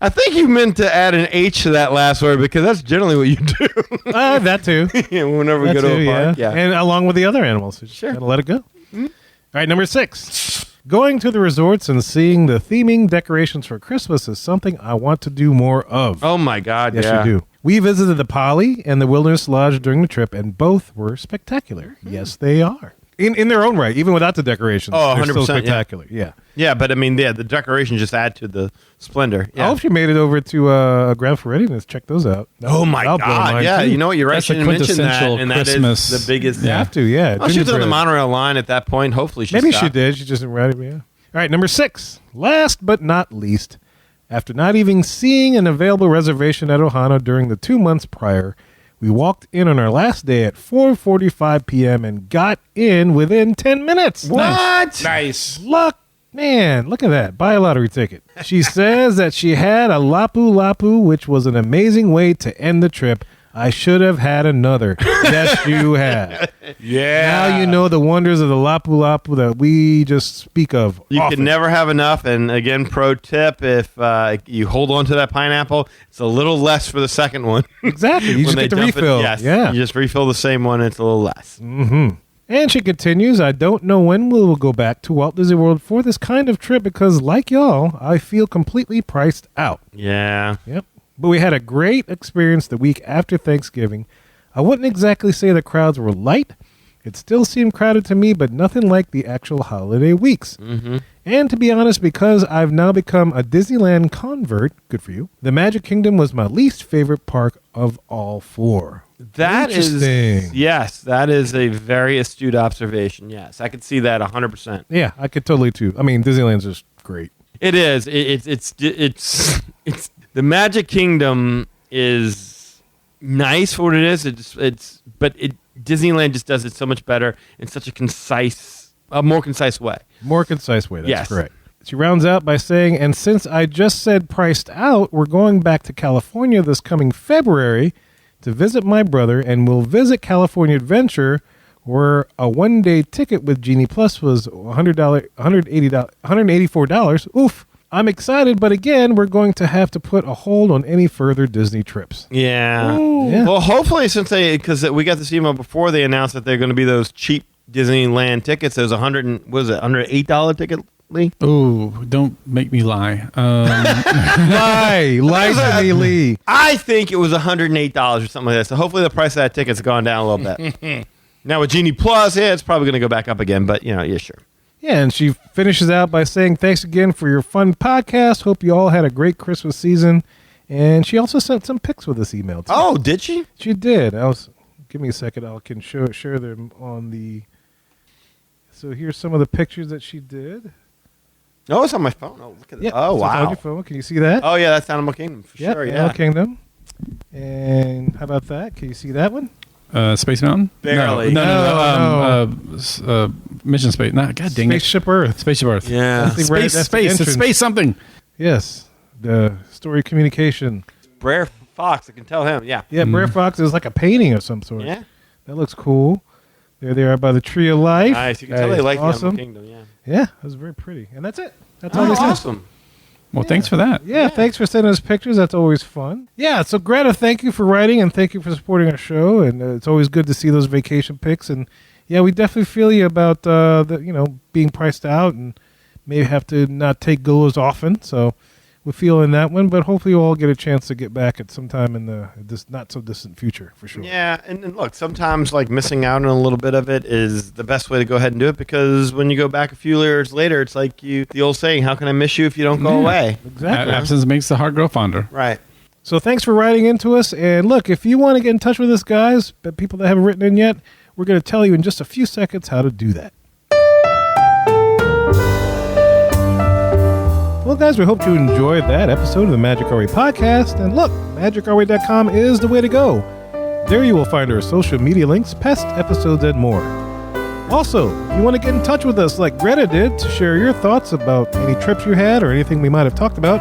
I think you meant to add an H to that last word because that's generally what you do. That too. Whenever we That go to too, a park. Yeah. And along with the other animals. Just Sure. gotta let it go. All right, number 6. Going to the resorts and seeing the theming decorations for Christmas is something I want to do more of. Oh my God. Yes, yeah. you do. We visited the Poly and the Wilderness Lodge during the trip, and both were spectacular. Yes, they are. In their own right, even without the decorations. Oh, they're still 100%, yeah. spectacular. Yeah. Yeah, but the decorations just add to the splendor. I hope you made it over to Grand Floridian and check those out. Oh my That'll blow God! mine, Yeah, too. you know what? You're right. That's a Shouldn't mention that, quintessential and that Christmas. is the biggest. You have to, yeah. Oh, she's on the Gingerbread. monorail line at that point. Hopefully, she Maybe stopped. she did. She just didn't write it. Yeah. All right, number 6. Last but not least, after not even seeing an available reservation at Ohana during the 2 months prior, we walked in on our last day at 4:45 p.m. and got in within 10 minutes. What? Nice. Man, look at that. Buy a lottery ticket. She says that she had a Lapu Lapu, which was an amazing way to end the trip. I should have had another. Yes, you have. Yeah. Now you know the wonders of the Lapu Lapu that we just speak of. You often. can never have enough. And again, pro tip, if you hold on to that pineapple, it's a little less for the second one. Exactly. You When just they get the dump it, refill. yes. Yeah. You just refill the same one, it's a little less. Mm-hmm. And she continues, I don't know when we will go back to Walt Disney World for this kind of trip because, like y'all, I feel completely priced out. Yeah. Yep. But we had a great experience the week after Thanksgiving. I wouldn't exactly say the crowds were light. It still seemed crowded to me, but nothing like the actual holiday weeks. Mm-hmm. And to be honest, because I've now become a Disneyland convert, good for you, the Magic Kingdom was my least favorite park of all four. That is, Interesting. yes, that is a very astute observation. Yes, I could see that 100%. Yeah, I could totally too. I mean, Disneyland's just great. It is. It's the Magic Kingdom is nice for what it is. But Disneyland just does it so much better in such a more concise way. More concise way, that's Yes. correct. She rounds out by saying, and since I just said priced out, we're going back to California this coming February to visit my brother, and we'll visit California Adventure, where a one-day ticket with Genie Plus was $184. Oof. I'm excited, but again, we're going to have to put a hold on any further Disney trips. Yeah. Yeah. Well, hopefully, because we got this email before they announced that they're going to be those cheap Disneyland tickets. There's $108 ticket. Lee? Oh, don't make me lie. Lie to me, Lee. I think it was $108 or something like that. So hopefully the price of that ticket's gone down a little bit. Now with Genie Plus, yeah, it's probably going to go back up again. But yeah, sure. Yeah, and she finishes out by saying, thanks again for your fun podcast. Hope you all had a great Christmas season. And she also sent some pics with this email, too. Oh, did she? She did. Give me a second. I can share them on the... So here's some of the pictures that she did. Oh, it's on my phone. Oh, look at that. Yep, Oh, so it's on wow. your phone. Can you see that? Oh, yeah, that's Animal Kingdom for Yep, sure. Yeah. Animal Kingdom. And how about that? Can you see that one? Space Mountain? Barely. No. Mission Space. No, God dang it. Spaceship Earth. Spaceship Earth. Yeah. That's the Space. that's the Space. It's entrance. space something. Yes. The story communication. Brer Fox, I can tell him. Yeah. Yeah, Brer Fox is like a painting of some sort. Yeah. That looks cool. There they are by the Tree of Life. Nice. You can That tell they is like awesome. the Animal Kingdom. Yeah. Yeah, that was very pretty. And that's it. That's all Oh, they said. awesome. Well, thanks for that. Yeah, thanks for sending us pictures. That's always fun. Yeah, so Greta, thank you for writing and thank you for supporting our show. And it's always good to see those vacation pics. And yeah, we definitely feel you about being priced out and maybe have to not take go as often. So we feel in that one, but hopefully we'll all get a chance to get back at some time in this not so distant future for sure. Yeah, and look, sometimes like missing out on a little bit of it is the best way to go ahead and do it because when you go back a few years later, it's like the old saying, how can I miss you if you don't go away? Exactly. Absence makes the heart grow fonder. Right. So thanks for writing into us. And look, if you want to get in touch with us, guys, but people that haven't written in yet, we're going to tell you in just a few seconds how to do that. Well, guys, we hope you enjoyed that episode of the Magic Our Way podcast. And look, magicourway.com is the way to go. There you will find our social media links, past episodes, and more. Also, if you want to get in touch with us like Greta did to share your thoughts about any trips you had or anything we might have talked about,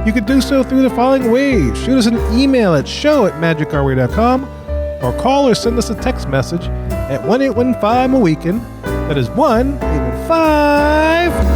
you could do so through the following ways. Shoot us an email at show@magicourway.com or call or send us a text message at 1-815-MOWEEKEND. That is 1-815-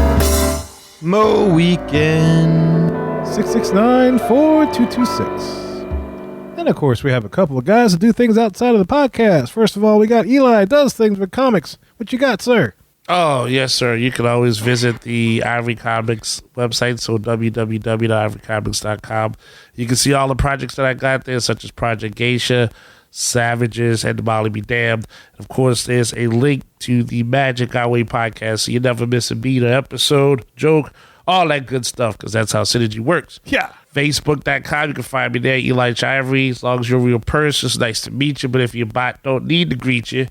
Mo Weekend. 669-4226. And of course, we have a couple of guys that do things outside of the podcast. First of all, we got Eli does things with comics. What you got, sir? Oh, yes, sir. You can always visit the Ivory Comics website, so www.ivorycomics.com. You can see all the projects that I got there, such as Project Geisha, Savages, and Molly Be Damned. Of course, there's a link to the Magic Our Way podcast, so you never miss a beat, an episode, joke, all that good stuff, because that's how Synergy works. Yeah. Facebook.com, you can find me there, Eli Ivory. As long as you're a real person, it's nice to meet you, but if you're a bot, don't need to greet you.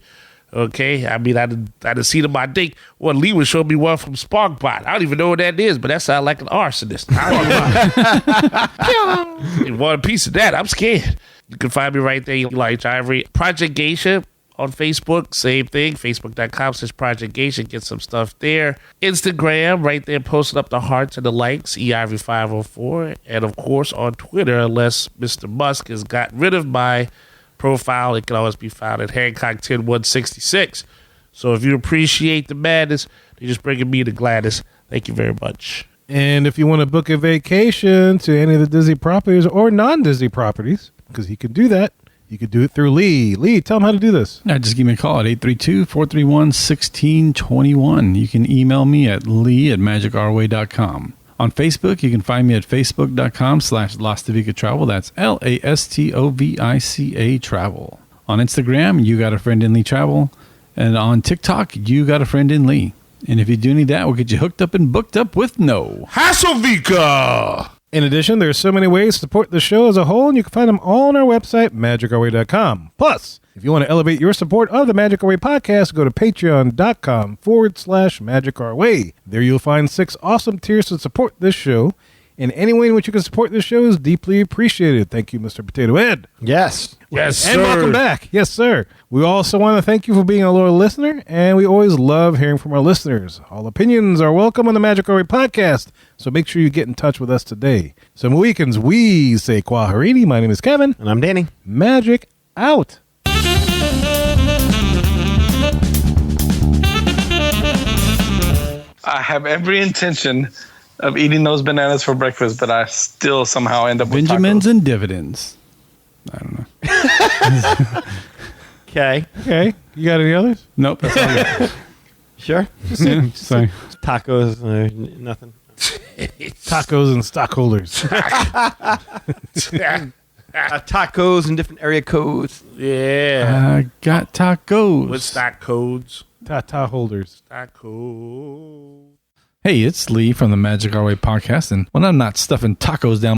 Okay, I mean, I done seen in my dick. Well, Lee was showing me one from SparkBot. I don't even know what that is, but that sounds like an arsonist. I don't want one piece of that. I'm scared. You can find me right there, Eli Ivory. Project Geisha. On Facebook, same thing. Facebook.com/ProjectGation. Get some stuff there. Instagram, right there, posting up the hearts and the likes, EIV504. And of course, on Twitter, unless Mr. Musk has got rid of my profile, it can always be found at Hancock10166. So if you appreciate the madness, you're just bringing me the gladness. Thank you very much. And if you want to book a vacation to any of the Disney properties or non-Disney properties, because he can do that, you could do it through Lee. Lee, tell him how to do this. Just give me a call at 832-431-1621. You can email me at lee@magicourway.com. On Facebook, you can find me at facebook.com/Lastovica Travel. That's LASTOVICA Travel. On Instagram, You Got a Friend in Lee Travel. And on TikTok, You Got a Friend in Lee. And if you do need that, we'll get you hooked up and booked up with no Hasselvika! In addition, there's so many ways to support the show as a whole, and you can find them all on our website, magicourway.com. Plus, if you want to elevate your support of the Magic Our Way podcast, go to patreon.com/magicourway. There you'll find 6 awesome tiers to support this show, and any way in which you can support this show is deeply appreciated. Thank you, Mr. Potato Head. Yes. Yes, And sir. welcome back. Yes, sir. We also want to thank you for being a loyal listener, and we always love hearing from our listeners. All opinions are welcome on the Magic Our Way podcast, so make sure you get in touch with us today. So, Mohicans, we say Kwaharini. My name is Kevin. And I'm Danny. Magic out. I have every intention of eating those bananas for breakfast, but I still somehow end up with Benjamins tacos. and dividends. I don't know. Okay. Okay. You got any others? Nope. That's all I got. Sure. Sorry. Tacos, nothing. Tacos and stockholders. Tacos and different area codes. Yeah. I got tacos. With stock codes. Tata holders. Stock codes. Hey, it's Lee from the Magic Our Way podcast, and when I'm not stuffing tacos down